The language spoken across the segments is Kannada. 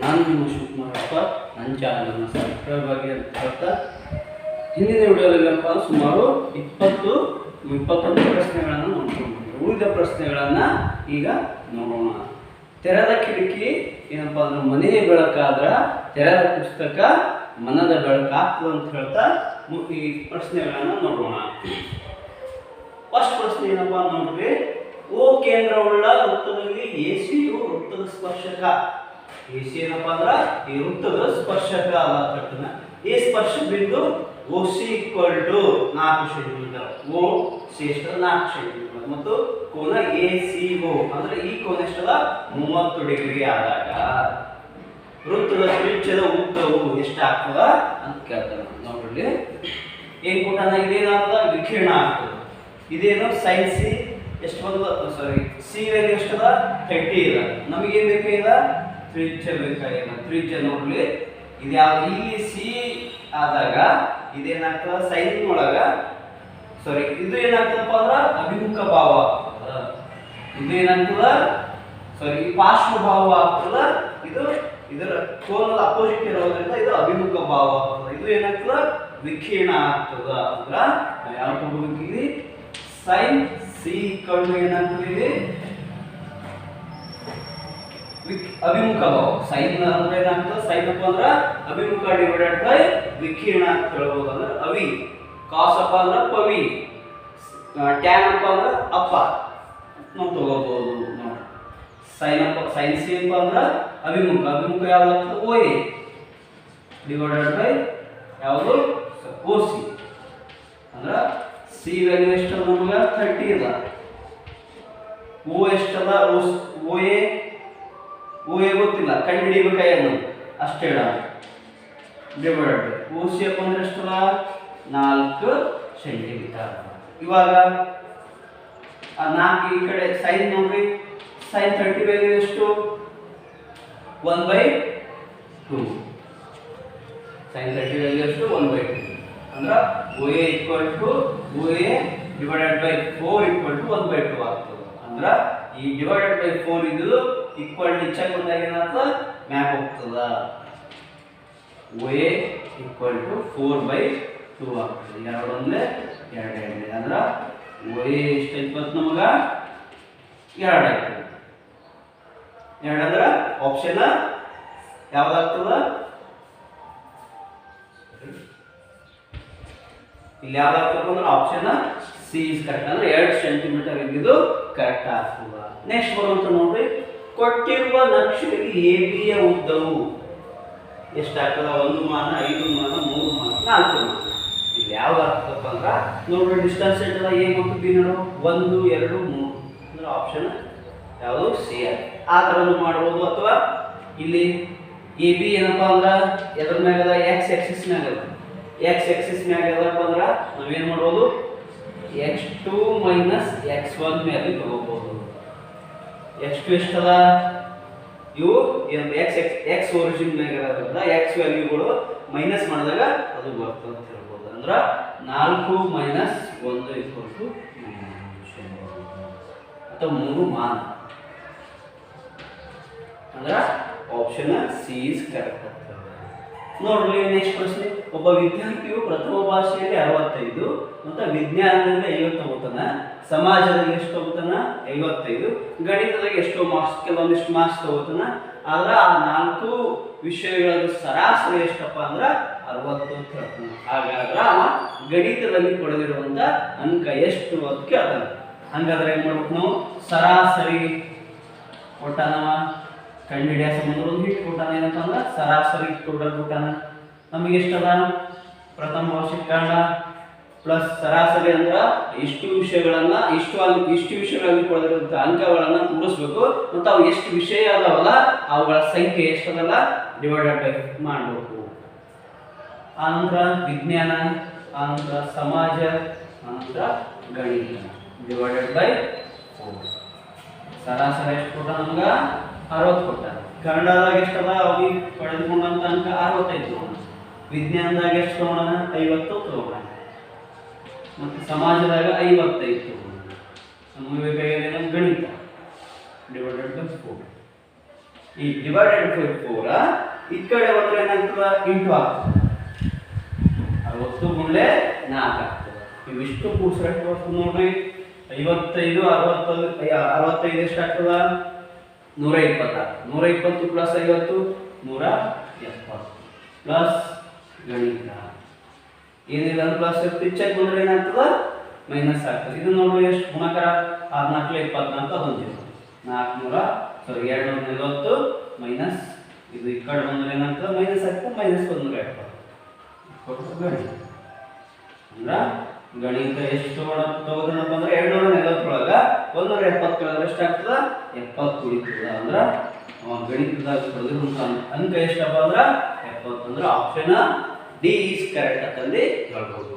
ನಾನು ನಿಮ್ಮ ಶಿವಕುಮಾರಪ್ಪ. ನನ್ನ ಚಾನಲನ್ನು ಸಬ್ಸ್ಕ್ರೈಬ್ ಆಗಿ ಅಂತ ಹೇಳ್ತಾ, ಹಿಂದಿನ ವಿಡಿಯೋದಲ್ಲಪ್ಪ ಸುಮಾರು 21 ಪ್ರಶ್ನೆಗಳನ್ನು ನೋಡ್ಕೊಂಡು ಉಳಿದ ಪ್ರಶ್ನೆಗಳನ್ನು ಈಗ ನೋಡೋಣ. ತೆರೆದ ಕಿಟಕಿ ಏನಪ್ಪ ಅಂದ್ರೆ ಮನೆಯ ಬೆಳಕಾದ್ರೆ, ತೆರೆದ ಪುಸ್ತಕ ಮನದ ಬೆಳಕಾಗ್ತದೆ ಅಂತ ಹೇಳ್ತಾ ಈ ಪ್ರಶ್ನೆಗಳನ್ನು ನೋಡೋಣ. ಫಸ್ಟ್ ಪ್ರಶ್ನೆ ಏನಪ್ಪ ನೋಡ್ರಿ, ಓ ಕೇಂದ್ರವುಳ್ಳ ವೃತ್ತದಲ್ಲಿ ಎಸಿಯು ವೃತ್ತದ ಸ್ಪರ್ಶಕ. ಎಸಿ ಏನಪ್ಪ ಅಂದ್ರ ಈ ವೃತ್ತದ ಸ್ಪರ್ಶಕ ಅಲ್ಲ. ಎ ಸ್ಪರ್ಶ ಬಿಂದು OC = 4 ಸೆಂಟಿಮೀಟರ್. ಓ ಸಿ ಎಷ್ಟದ 4 ಸೆಂಟಿಮೀಟರ್ ಮತ್ತು ಕೋನ ACO ಅಂದ್ರೆ ಈ ಕೋನ ಎಷ್ಟದ 30 ಡಿಗ್ರಿ ಆದಾಗ ವೃತ್ತದ ತ್ರಿಜ್ಯದ ಉದ್ದವು ಎಷ್ಟಾಗ್ತದ ಅಂತ ಕೇಳ್ತಾರೆ. ನೋಡ್ರಿ ಏನ್ ಕೊಟ್ಟಾನ, ಇದೇನಾಗ್ತದ ವಿಕಿರಣ ಆಗ್ತದೆ. ಇದೇನು ಸೈನ್ ಸಿ ಎಷ್ಟು ಬಂದ, ಸಾರಿ ಸಿ ವ್ಯಾಲ್ಯೂ ಎಷ್ಟದ 30 ಇದೆ. ನಮಗೇನು ಬೇಕಾಗಿದ ತ್ರಿಜ್ಯ ಬೇಕಾಗಿಲ್ಲ. ತ್ರಿಜ್ಯ ನೋಡ್ಲಿ ಇದು ಯಾವ್ದು, ಇಲ್ಲಿ ಸಿ ಆದಾಗ ಇದೇನಾಗ್ತದ ಸೈನ್ ಒಳಗ, ಸಾರಿ ಇದು ಏನಾಗ್ತದಪ್ಪ ಅಂದ್ರ ಅಭಿಮುಖ ಭಾವ ಆಗ್ತದ. ಇದು ಏನಾಗ್ತದ, ಸಾರಿ ಪಾರ್ಶ್ವ ಭಾವ ಆಗ್ತದ. ಇದು ಇದರ ಕೋನದ ಅಪೋಸಿಟ್ ಇರೋದ್ರಿಂದ ಇದು ಅಭಿಮುಖ ಭಾವ ಆಗ್ತದ. ಇದು ಏನಾಗ್ತದ ವಿಕಿರಣ ಆಗ್ತದ. ಅಂದ್ರ ಯಾವ ತಗೋಬೇಕಿಲ್ಲಿ ಸೈನ್ ಸಿ = ಏನಾಗ್ತದೆ ಅಭಿಮುಖ ಭಾವ. ಸೈನ್ ಅಂದ್ರೆ ಏನಾಗ್ತದೆ, ಸೈನ್ ಅಪ್ಪ ಅಂದ್ರ ಅಭಿಮುಖ ಡಿವೈಡೆಡ್ ಬೈ ವಿಕಿರಣ ಅಂತ ಹೇಳ್ಬೋದು. ಅಂದ್ರೆ ಅವಿ, ಕಾಸ್ ಅಪ್ಪ ಅಂದ್ರ ಪವಿ, ಟ್ಯಾನ್ ಅಪ್ಪ ಅಂದ್ರ ಅಪ್ಪ ನಾವು ತಗೋಬಹುದು. ನೋಡಿ ಸೈನ್ ಸಿ ಅಪ್ಪ ಅಂದ್ರ ಅಭಿಮುಖ, ಅಭಿಮುಖ ಯಾವ್ದಾಗ್ತದೆ OA ಡಿವೈಡೆಡ್ ಬೈ ಯಾವುದು OC. ಅಂದ್ರ ಸಿ ವ್ಯಾಲ್ಯೂ ಎಷ್ಟದ ನಮಗ 30 ಇದೆ. ಓ ಎಷ್ಟದ, OA ಗೊತ್ತಿಲ್ಲ, ಕಂಡುಹಿಡಿಬೇಕಾಯನ್ನು ಅಷ್ಟೇ ಹೇಳ ಡಿವೈಡೆಡ್ OC ಅಪ್ಪ ಅಂದ್ರೆ ಎಷ್ಟದ 4 ಸೆಂಟಿಮೀಟರ್. ಇವಾಗ 4 ಈ ಕಡೆ ಸೈನ್ ನೋಡ್ರಿ, ಸೈನ್ 30 ವ್ಯಾಲ್ಯೂ ಎಷ್ಟು 1/2. ಸೈನ್ 30 ವ್ಯಾಲ್ಯೂ ಎಷ್ಟು 1/2. ಅಂದ್ರೆ OA ಡಿವೈಡೆಡ್ ಬೈ 4 = 1/2 ಆಗ್ತದೆ. ಅಂದ್ರೆ ಈ ಡಿವೈಡೆಡ್ ಬೈ 4 ಇದು ಈಕ್ವಲ್ ಹೆಚ್ಚಾಗಿ ಬಂದಾಗ ಏನಾಗ್ತದ ಮ್ಯಾಪ್ ಹೋಗ್ತದ. OA = 4/2 ಆಗ್ತದೆ. 2 ಒಂದೇ 2 ಅಂದ್ರೆ OA ಎಷ್ಟೈತಿ ಬಂತು ನಮಗ 2 ಆಯ್ತು. 2 ಅಂದ್ರೆ ಆಪ್ಷನ್ ಯಾವ್ದಾಗ್ತದ, ಇಲ್ಲಿ ಯಾವ್ದಾಗ್ತದ ಅಂದ್ರೆ ಆಪ್ಷನ್ ಸಿ ಇಸ್ ಕರೆಕ್ಟ್. ಅಂದ್ರೆ 2 ಸೆಂಟಿಮೀಟರ್ ಇದ್ದಿದ್ದು ಕರೆಕ್ಟ್ ಆಗ್ತದ. ನೆಕ್ಸ್ಟ್ ಬರುವಂತ ನೋಡ್ರಿ, ಕೊಟ್ಟಿರುವ ನಕ್ಷೆಯಲ್ಲಿ AB ಯ ಉದ್ದವು ಎಷ್ಟಾಗ್ತದ, 1 ಮಾನ, 5 ಮಾನ, 3 ಮಾನ, 4 ಮಾನ. ಇಲ್ಲಿ ಯಾವ್ದಾಗ್ತದಪ್ಪ ಅಂದ್ರ ನೋಡ್ರಿ ಡಿಸ್ಟೆನ್ಸ್ ಎಷ್ಟದ A ಮತ್ತು B ನಡು 1 2 3 ಅಂದ್ರೆ ಆಪ್ಷನ್ ಯಾವುದು ಸಿ. ಆ ಥರನು ಮಾಡ್ಬೋದು. ಅಥವಾ ಇಲ್ಲಿ AB ಏನಪ್ಪ ಅಂದ್ರ ಎದ್ರ ಮ್ಯಾಗದ X ಆಕ್ಸಿಸ್ ಮ್ಯಾಗದ, X ಆಕ್ಸಿಸ್ ಮ್ಯಾಗ ಅದಪ್ಪ ಅಂದ್ರ ನಾವೇನ್ ಮಾಡ್ಬೋದು x2 - x1 ಮೇಲೆ ತಗೋಬಹುದು. x2 ಎಷ್ಟದ, ಇವು x ಒರಿಜಿನ್ ಮ್ಯಾಗ ಇರೋದ್ರಿಂದ x ವ್ಯಾಲ್ಯೂಗಳು ಮೈನಸ್ ಮಾಡಿದಾಗ ಅದು ಬರ್ತದೆ ಅಂತ ಹೇಳ್ಬೋದು. ಅಂದ್ರ 4 - 1 = 3 ಅಥವಾ 3 ಮಾನ. ಅಂದ್ರ ಆಪ್ಷನ್ ಸಿ ಇಸ್ ಕರೆಕ್ಟ್. ನೋಡ್ರಿ ನೆಕ್ಸ್ಟ್ ಪ್ರಶ್ನೆ, ಒಬ್ಬ ವಿದ್ಯಾರ್ಥಿಯು ಪ್ರಥಮ ಭಾಷೆಯಲ್ಲಿ 65 ಮತ್ತು ವಿಜ್ಞಾನದಲ್ಲಿ 50 ತಗೋತಾನ, ಸಮಾಜದಲ್ಲಿ ಎಷ್ಟು ತಗೋತಾನ 55, ಗಣಿತದಾಗ ಎಷ್ಟೋ ಮಾರ್ಕ್ಸ್ ಕೆಲವೊಂದಿಷ್ಟು ಮಾರ್ಕ್ಸ್ ತಗೋತಾನ. ಆದ್ರೆ ಆ 4 ವಿಷಯಗಳ ಸರಾಸರಿ ಎಷ್ಟಪ್ಪ ಅಂದ್ರೆ 60 ಅಂತ ಹೇಳ್ತಾನೆ. ಹಾಗಾದ್ರೆ ಅವ ಗಣಿತದಲ್ಲಿ ಪಡೆದಿರುವಂತ ಅಂಕ ಎಷ್ಟು ಅಂತ ಕೇಳ್ತಾನೆ. ಹಂಗಾದ್ರೆ ಏನ್ ಮಾಡ್ಬೇಕು ನಾವು, ಸರಾಸರಿ ಕೊಟ್ಟಾನವ ಕಂಡುಹಿಡಿಯ ಸಂಬಂಧ ಒಂದು ಹಿಟ್ ಕೊಟ್ಟಾನ. ಏನಪ್ಪ ಅಂದ್ರೆ ಸರಾಸರಿ ಟೋಟಲ್ ಕೊಟ್ಟಾನ. ನಮಗೆ ಎಷ್ಟದ ಪ್ರಥಮ ಭಾಷೆ ಕನ್ನಡ ಪ್ಲಸ್ ಸರಾಸರಿ ಅಂದ್ರೆ ಇಷ್ಟು ವಿಷಯಗಳಲ್ಲಿ ಕೊಡದಿರುವಂತ ಅಂಕಗಳನ್ನ ಕೂಡಿಸ್ಬೇಕು ಮತ್ತು ಅವು ಎಷ್ಟು ವಿಷಯ ಅದಾವಲ್ಲ ಅವುಗಳ ಸಂಖ್ಯೆ ಎಷ್ಟದಲ್ಲ ಡಿವೈಡೆಡ್ ಬೈ ಮಾಡಬೇಕು. ಆನಂತರ ವಿಜ್ಞಾನ, ಆನಂತರ ಸಮಾಜ, ಆನಂತರ ಗಣಿತ ಡಿವೈಡೆಡ್ ಬೈ 4. ಸರಾಸರಿ ಎಷ್ಟು ಕೊಟ್ಟ ನಮ್ಗ 60 ಕೊಟ್ಟ. ಕನ್ನಡದಾಗ ಎಷ್ಟದ ಅವ್ರಿಗೆ ಪಡೆದುಕೊಂಡಂತ ಅಂಕ 65 ತಗೋಣ. ವಿಜ್ಞಾನದಾಗ ಎಷ್ಟು ತಗೋಣ 50 ತಗೋಣ. ಮತ್ತು ಸಮಾಜದಾಗ 55 ತಗೋಣ. ನಮಗೆ ಬೇಕಾಗಿದೆ ಗಣಿತ ಡಿವೈಡೆಡ್ ಬೈ 4. ಈ ಡಿವೈಡೆಡ್ ಬೈ 4 ಈ ಕಡೆ ಬಂದ್ರೆ ಏನಾಗ್ತದೆ ಇಂಟು ಆಗ್ತದೆ 60 ಗುಂಡ್ಲೆ 4 ಆಗ್ತದೆ ಇವಿಷ್ಟು ಕೂಡಿಸ್ರೆ ಎಷ್ಟು ಬರ್ತದೆ ನೋಡ್ರಿ 55 65 ಎಷ್ಟು ಆಗ್ತದ 120 120 ಪ್ಲಸ್ 50 170 ಪ್ಲಸ್ ಗಣಿತ ಏನಿಲ್ಲ ಅಂದ್ರೆ ಪ್ಲಸ್ ಪಿಚ್ಚರ್ ಬಂದ್ರೆ ಏನಾಗ್ತದ ಮೈನಸ್ ಆಗ್ತದೆ ಇದು ನೋಡ್ರಿ ಎಷ್ಟು ಗುಣಾಕಾರ 64 24 ಹೊಂದಿದೆ 240 ಮೈನಸ್ ಇದು ಈ ಕಡೆ ಬಂದ್ರೆ ಏನಾಗ್ತದೆ ಮೈನಸ್ ಆಗ್ತದೆ ಮೈನಸ್ 170 ಗಣಿತ ಅಂದ್ರೆ ಗಣಿತ ಎಷ್ಟು ತಗೋದ್ರಪ್ಪ ಅಂದ್ರೆ 240 ಒಳಗ 170 ಕಳೆದ್ರೆ ಎಷ್ಟಾಗ್ತದ 70 ಉಳಿತದ ಅಂದ್ರೆ ಗಣಿತದಾಗ ಬರೆದಿರುವಂತ ಅಂಕ ಎಷ್ಟಪ್ಪ ಅಂದ್ರೆ 70 ಅಂದ್ರೆ ಆಪ್ಷನ್ ಡಿ ಈಸ್ ಕರೆಕ್ಟ್ ಅಂತಂದು ಹೇಳ್ಬೋದು.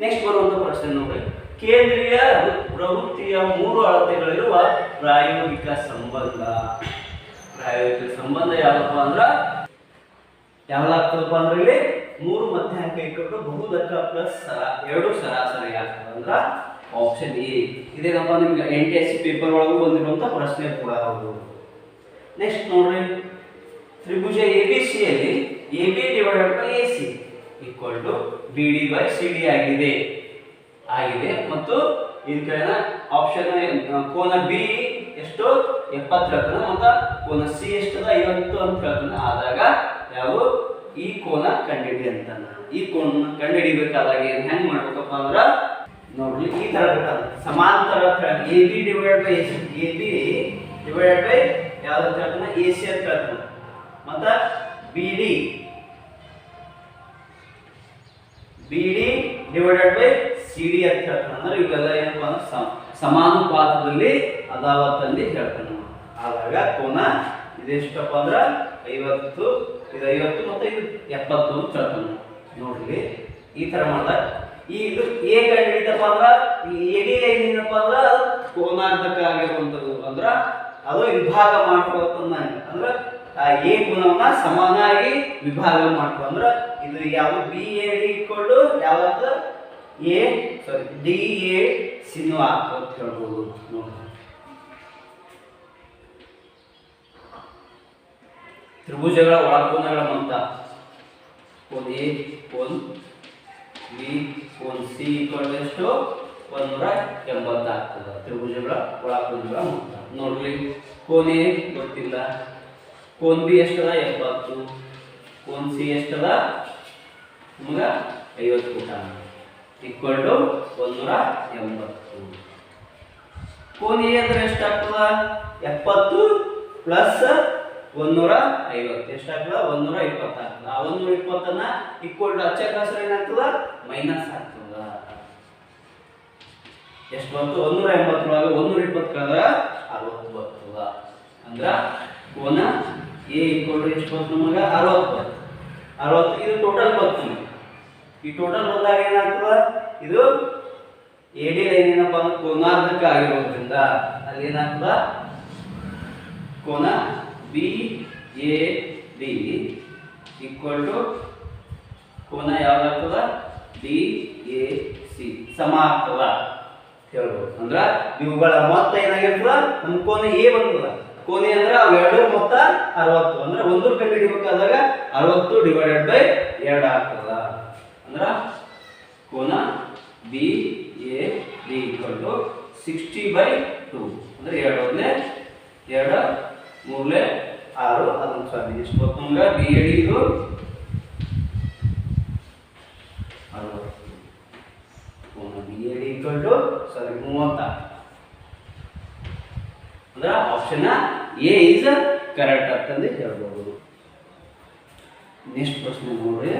ನೆಕ್ಸ್ಟ್ ಬರುವಂತ ಪ್ರಶ್ನೆ ನೋಡಿ ಕೇಂದ್ರೀಯ ಪ್ರವೃತ್ತಿಯ 3 ಅಳತೆಗಳಿರುವ ಪ್ರಾಯೋಗಿಕ ಸಂಬಂಧ ಯಾವಪ್ಪ ಅಂದ್ರ ಯಾವ್ದಾಗ್ತದಪ್ಪ ಅಂದ್ರೆ ಇಲ್ಲಿ 3 ಮಧ್ಯಾಂಕ ಇಟ್ಕೊಂಡು ಬಹುದಕ್ಕ ಪ್ಲಸ್ 2 ಸರಾಸರಿ ಆಗ್ತದೆ ಅಂದ್ರ ಆಪ್ಷನ್ ಎ ಇದೇನಪ್ಪ ನಿಮ್ಗೆ NTSC ಪೇಪರ್ ಒಳಗೂ ಬಂದಿರುವಂತ ಪ್ರಶ್ನೆ ಕೂಡ ಹೌದು. ನೆಕ್ಸ್ಟ್ ನೋಡ್ರಿ ತ್ರಿಭುಜ ABC ಯಲ್ಲಿ AB divided by AC equal to BD ಬೈ CD ಆಗಿದೆ ಮತ್ತು ಇನ್ ಕೆಳನ ಆಪ್ಷನ್ ಕೋನ B ಎಷ್ಟು 70 ಹೇಳ್ತಾನೆ ಮತ್ತು ಕೋನ C ಎಷ್ಟು 50 ಅಂತ ಹೇಳ್ತಾನೆ ಆದಾಗ ಯಾವ ಈ ಕೋನ ಕಂಡುಹಿಡಿ ಅಂತಾನ ಈ ಕೋನ ಕಂಡುಹಿಡಿಬೇಕಾದಾಗ ಏನು ಹೆಂಗ್ ಮಾಡ್ಬೇಕಪ್ಪ ಅಂದ್ರೆ ನೋಡ್ರಿ ಈ ತರ ಸಮಾಂತರ AB divided by AC AB divided by ಯಾವ್ದು ಅಂತ ಹೇಳ್ತಾನೆ AC ಅಂತ ಹೇಳ್ತಾನೆ ಮತ್ತು BD ಡಿವೈಡೆಡ್ ಬೈ CD ಅಂತ ಹೇಳ್ತಾನೆ ಅಂದ್ರೆ ಇವೆಲ್ಲ ಏನಪ್ಪ ಅಂದ್ರೆ ಸಮಾನುಪಾತದಲ್ಲಿ ಅದಾವತ್ತಂದು ಹೇಳ್ತಾನೆ ಆದಾಗ ಕೋನ ಇದೆಷ್ಟಪ್ಪ ಅಂದ್ರೆ 50 ಇದು 50 ಮತ್ತು ಇದು 70 ಅಂತ ಹೇಳ್ತಾನೆ ನೋಡ್ರಿ ಈ ತರ ಮಾಡಿದಾಗ ಇದು A ಕಂಡುಹಿಡಿದಪ್ಪ ಅಂದ್ರೆ ಈ AD ಲೈನ್ ಏನಪ್ಪ ಅಂದ್ರೆ ಕೋನಾರ್ಧಕ ಆಗಿರುವಂಥದ್ದು ಅಂದ್ರೆ ಅದು ವಿಭಾಗ ಮಾಡ್ಕೋತಂದ ಅಂದ್ರೆ ಆ A ಗುಣವನ್ನ ಸಮಾನಾಗಿ ವಿಭಾಗ ಮಾಡ್ಕೊ ಅಂದ್ರೆ ಇದು ಯಾವ BAD ಇಟ್ಕೊಂಡು ಯಾವತ್ತು DAC ಅಂತ ಹೇಳ್ಬೋದು ನೋಡಿ ತ್ರಿಭುಜಗಳ ಒಳಕೋನಗಳ ಮೊತ್ತ ಕೋನ A ಕೋನ B ಕೋನ C ಇಕ್ವಲ್ ಎಷ್ಟು 180 ಆಗ್ತದೆ ತ್ರಿಭುಜಗಳ ಒಳಕೋನಗಳ ಮೊತ್ತ ನೋಡ್ರಿ ಕೋನ A ಗೊತ್ತಿಲ್ಲ ಕೋನ B ಎಷ್ಟದ 70 ಕೋನ C ಎಷ್ಟದ ನಮಗೆ 50 ಕೂಟ ಈಕ್ವಲ್ ಟು 180 ಕೋನ A ಅಂದ್ರೆ ಎಷ್ಟಾಗ್ತದ 70 ಪ್ಲಸ್ 150 ಎಷ್ಟಾಗ್ತದ 120 ಆಗ್ತದ ಆ 120 ಅನ್ನ ಈಕ್ವಲ್ ಟು ಅಚ್ಚಕಾಸರ ಏನಾಗ್ತದ ಮೈನಸ್ ಆಗ್ತದ ಎಷ್ಟು ಬಂತು 180 ಒಳಗೆ 120 ಕಳೆದ್ರೆ 60 ಬರ್ತದ ಅಂದ್ರೆ ಕೋನ A ಈಕ್ವಲ್ ಟು ಎಷ್ಟು ಬಂತು ನಮಗೆ 60 ಇದು ಟೋಟಲ್ ಬಂತು ಈ ಟೋಟಲ್ ಬಂದಾಗ ಏನಾಗ್ತದ ಇದು AD ಲೈನ್ ಏನಪ್ಪ ಅಂದ್ರೆ ಕೋನಾರ್ಧಕ ಆಗಿರೋದ್ರಿಂದ ಅಲ್ಲಿ ಏನಾಗ್ತದ ಕೋನ BAD ಈಕ್ವಲ್ ಟು ಕೋನ ಯಾವ್ದಾಗ್ತದ DAC ಸಮ ಆಗ್ತದ ಹೇಳ್ಬೋದು ಅಂದ್ರೆ ಇವುಗಳ ಮೊತ್ತ ಏನಾಗಿರ್ತದ ನಮ್ಮ ಕೋನ A ಬಂದದ ಕೋನ ಅಂದ್ರೆ ಅವೆರಡು ಮೊತ್ತ 60 ಅಂದ್ರೆ ಒಂದು ಕಂಡು ಹಿಡಿಬೇಕಾದಾಗ 60 ಡಿವೈಡೆಡ್ ಬೈ 2 ಆಗ್ತದ ಅಂದ್ರೆ ಕೋನ BAD ಈಕ್ವಲ್ ಟು 60 ಬೈ 2 ಅಂದ್ರೆ 2 3 6 ಅದನ್ನು ಸಾರಿ ಎಷ್ಟು ಬರ್ತದೆ ನಮ್ಗೆ BAD ಇದು 60 ಕೋನ BAD ಈಕ್ವಲ್ ಟು ಸಾರಿ 30 ಅಂದ್ರೆ ಆಪ್ಷನ್ ಎ ಇಸ್ ಕರೆಕ್ಟ್ ಅಂತಂದು ಹೇಳ್ಬೋದು. ನೆಕ್ಸ್ಟ್ ಪ್ರಶ್ನೆ ನೋಡ್ರಿ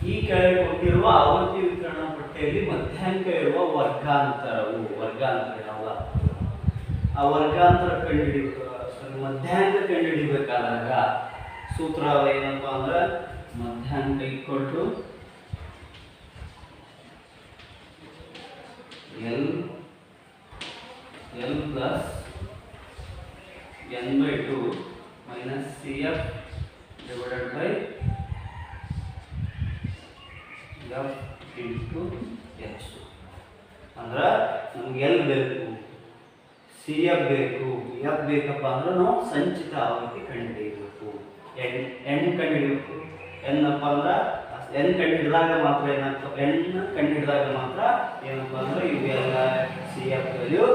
ಈ ಕೆಳಗೆ ಕೊಟ್ಟಿರುವ ಆವರ್ತಿ ವಿತರಣಾ ಪಟ್ಟಿಯಲ್ಲಿ ಮಧ್ಯಾಂಕ ಇರುವ ವರ್ಗಾಂತರವು ಯಾವಾಗ ಆ ವರ್ಗಾಂತರ ಮಧ್ಯಾಂಕ ಕಂಡುಹಿಡಿಬೇಕಾದಾಗ ಸೂತ್ರ ಏನಪ್ಪ ಅಂದ್ರೆ ಮಧ್ಯಾಂಕ equal to L plus n/2 minus CF divided by F into H ಅಂದ್ರೆ ನಮ್ಗೆ L ಬೇಕು C ಸಿ ಎಫ್ ಬೇಕು. ಎಫ್ ಬೇಕಪ್ಪ ಅಂದ್ರೆ ನಾವು ಸಂಚಿತ ಆವೃತ್ತಿ ಕಂಡುಹಿಡಿಯಬೇಕು. ಎನ್ ಕಂಡುಹಿಡಿಯಬೇಕು. ಏನಪ್ಪ ಅಂದ್ರೆ ಎನ್ ಕಂಡುಹಿಡಿದಾಗ ಮಾತ್ರ ಏನಾಗ್ತದೆ, ಎನ್ ಕಂಡುಹಿಡಿದಾಗ ಮಾತ್ರ ಏನಪ್ಪ ಅಂದ್ರೆ ಇವೆಲ್ಲ ಸಿ ಎಫ್ ವ್ಯಾಲ್ಯೂ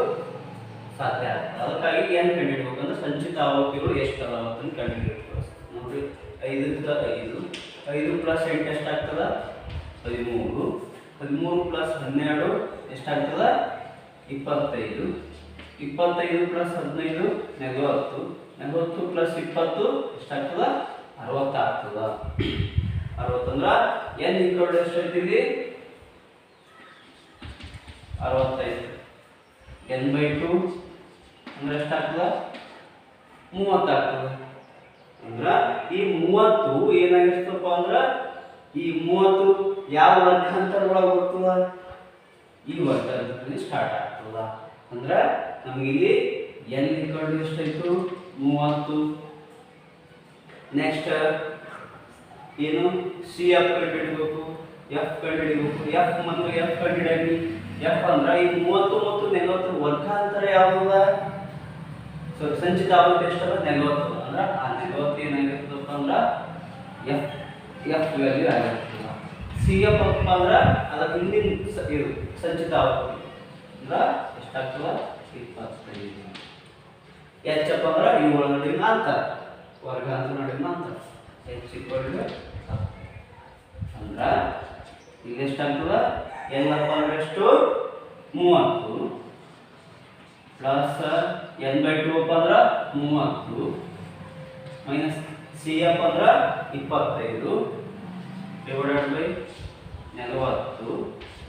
ಸಾಧ್ಯ ಆಗ್ತದೆ. ಅದಕ್ಕಾಗಿ ಏನು ಕಂಡುಹಿಡಬೇಕು ಅಂದ್ರೆ ಸಂಚಿತ ಆವೃತ್ತಿಗಳು ಎಷ್ಟು ಅದಾವ ಅಂತ ಕಂಡುಹಿಡಬೇಕು. ನೋಡ್ರಿ 5 5 ಪ್ಲಸ್ 8 ಎಷ್ಟಾಗ್ತದೆ 13. 13 ಪ್ಲಸ್ 12 ಎಷ್ಟಾಗ್ತದೆ 25. 25 ಪ್ಲಸ್ 15 40. 40 ಪ್ಲಸ್ 20 ಎಷ್ಟಾಗ್ತದೆ 60 ಆಗ್ತದೆ. 60 ಅಂದ್ರೆ ಎನ್ ಈಕ್ವಲ್ ಎಷ್ಟು ಐತಿಲ್ಲಿ 65. n/2 ಅಂದ್ರೆ ಎಷ್ಟಾಗ್ತದೆ 30 ಆಗ್ತದೆ. ಅಂದ್ರೆ ಈ 30 ಏನಾಗಿರ್ತಪ್ಪ ಅಂದ್ರೆ ಈ 30 ಯಾವ ವರ್ಗಾಂತರ ಒಳಗೆ ಬರ್ತದ, ಈ ವರ್ಗಾಂತರದಲ್ಲಿ ಸ್ಟಾರ್ಟ್ ಆಗ್ತದ. ಅಂದ್ರೆ ನಮಗೆ ಇಲ್ಲಿ n ಈಕ್ವಲ್ ಎಷ್ಟಾಯ್ತು 30. ನೆಕ್ಸ್ಟ್ ಏನು ಸಿ ಎಫ್ ಕಂಡುಹಿಡಿಬೇಕು, ಎಫ್ ಕಂಡುಹಿಡಿಬೇಕು. ಎಫ್ ಮತ್ತು ಎಫ್ ಕಂಡುಹಿಡಿಯಲಿ. ಎಫ್ ಅಂದ್ರೆ ಈ 30 ಮತ್ತು 40 ವರ್ಗಾಂತರ ಯಾವ್ದು, ಸಂಚಿತ ಆವೃತ್ತಿ ಎಷ್ಟದ 40. ಅಂದ್ರೆ ಆ 40 ಏನಾಗಿರ್ತದಪ್ಪ ಅಂದ್ರೆ ಎಫ್ ವ್ಯಾಲ್ಯೂ ಆಗಿರ್ತದ. ಸಿ ಎಫ್ ಅಪ್ಪ ಅಂದ್ರೆ ಅದರ ಹಿಂದಿನ ಇದು ಸಂಚಿತ ಆವೃತ್ತಿ ಅಂದ್ರೆ ಎಷ್ಟಾಗ್ತದ 25. ಎಚ್ ಅಪ್ಪ ಅಂದ್ರೆ ಇವುಗಳ ನಡುವಿನ ಅಂತರ, ವರ್ಗಾಂತರ ನಡುವಿನ ಅಂತರ ಎಚ್ ಈಕ್ವಲ್ ಟು ಅಂದ್ರೆ ಇಲ್ಲಿ ಎಷ್ಟಾಗ್ತದ ಎಲ್ಲಪ್ಪ ಅಂದ್ರೆ ಎಷ್ಟು 30 ಪ್ಲಸ್ n/2 ಅಪ್ಪ ಅಂದ್ರೆ 30 ಮೈನಸ್ ಸಿ ಎಫ್ ಅಂದ್ರೆ 25 ಡಿವೈಡೆಡ್ ಬೈ 40.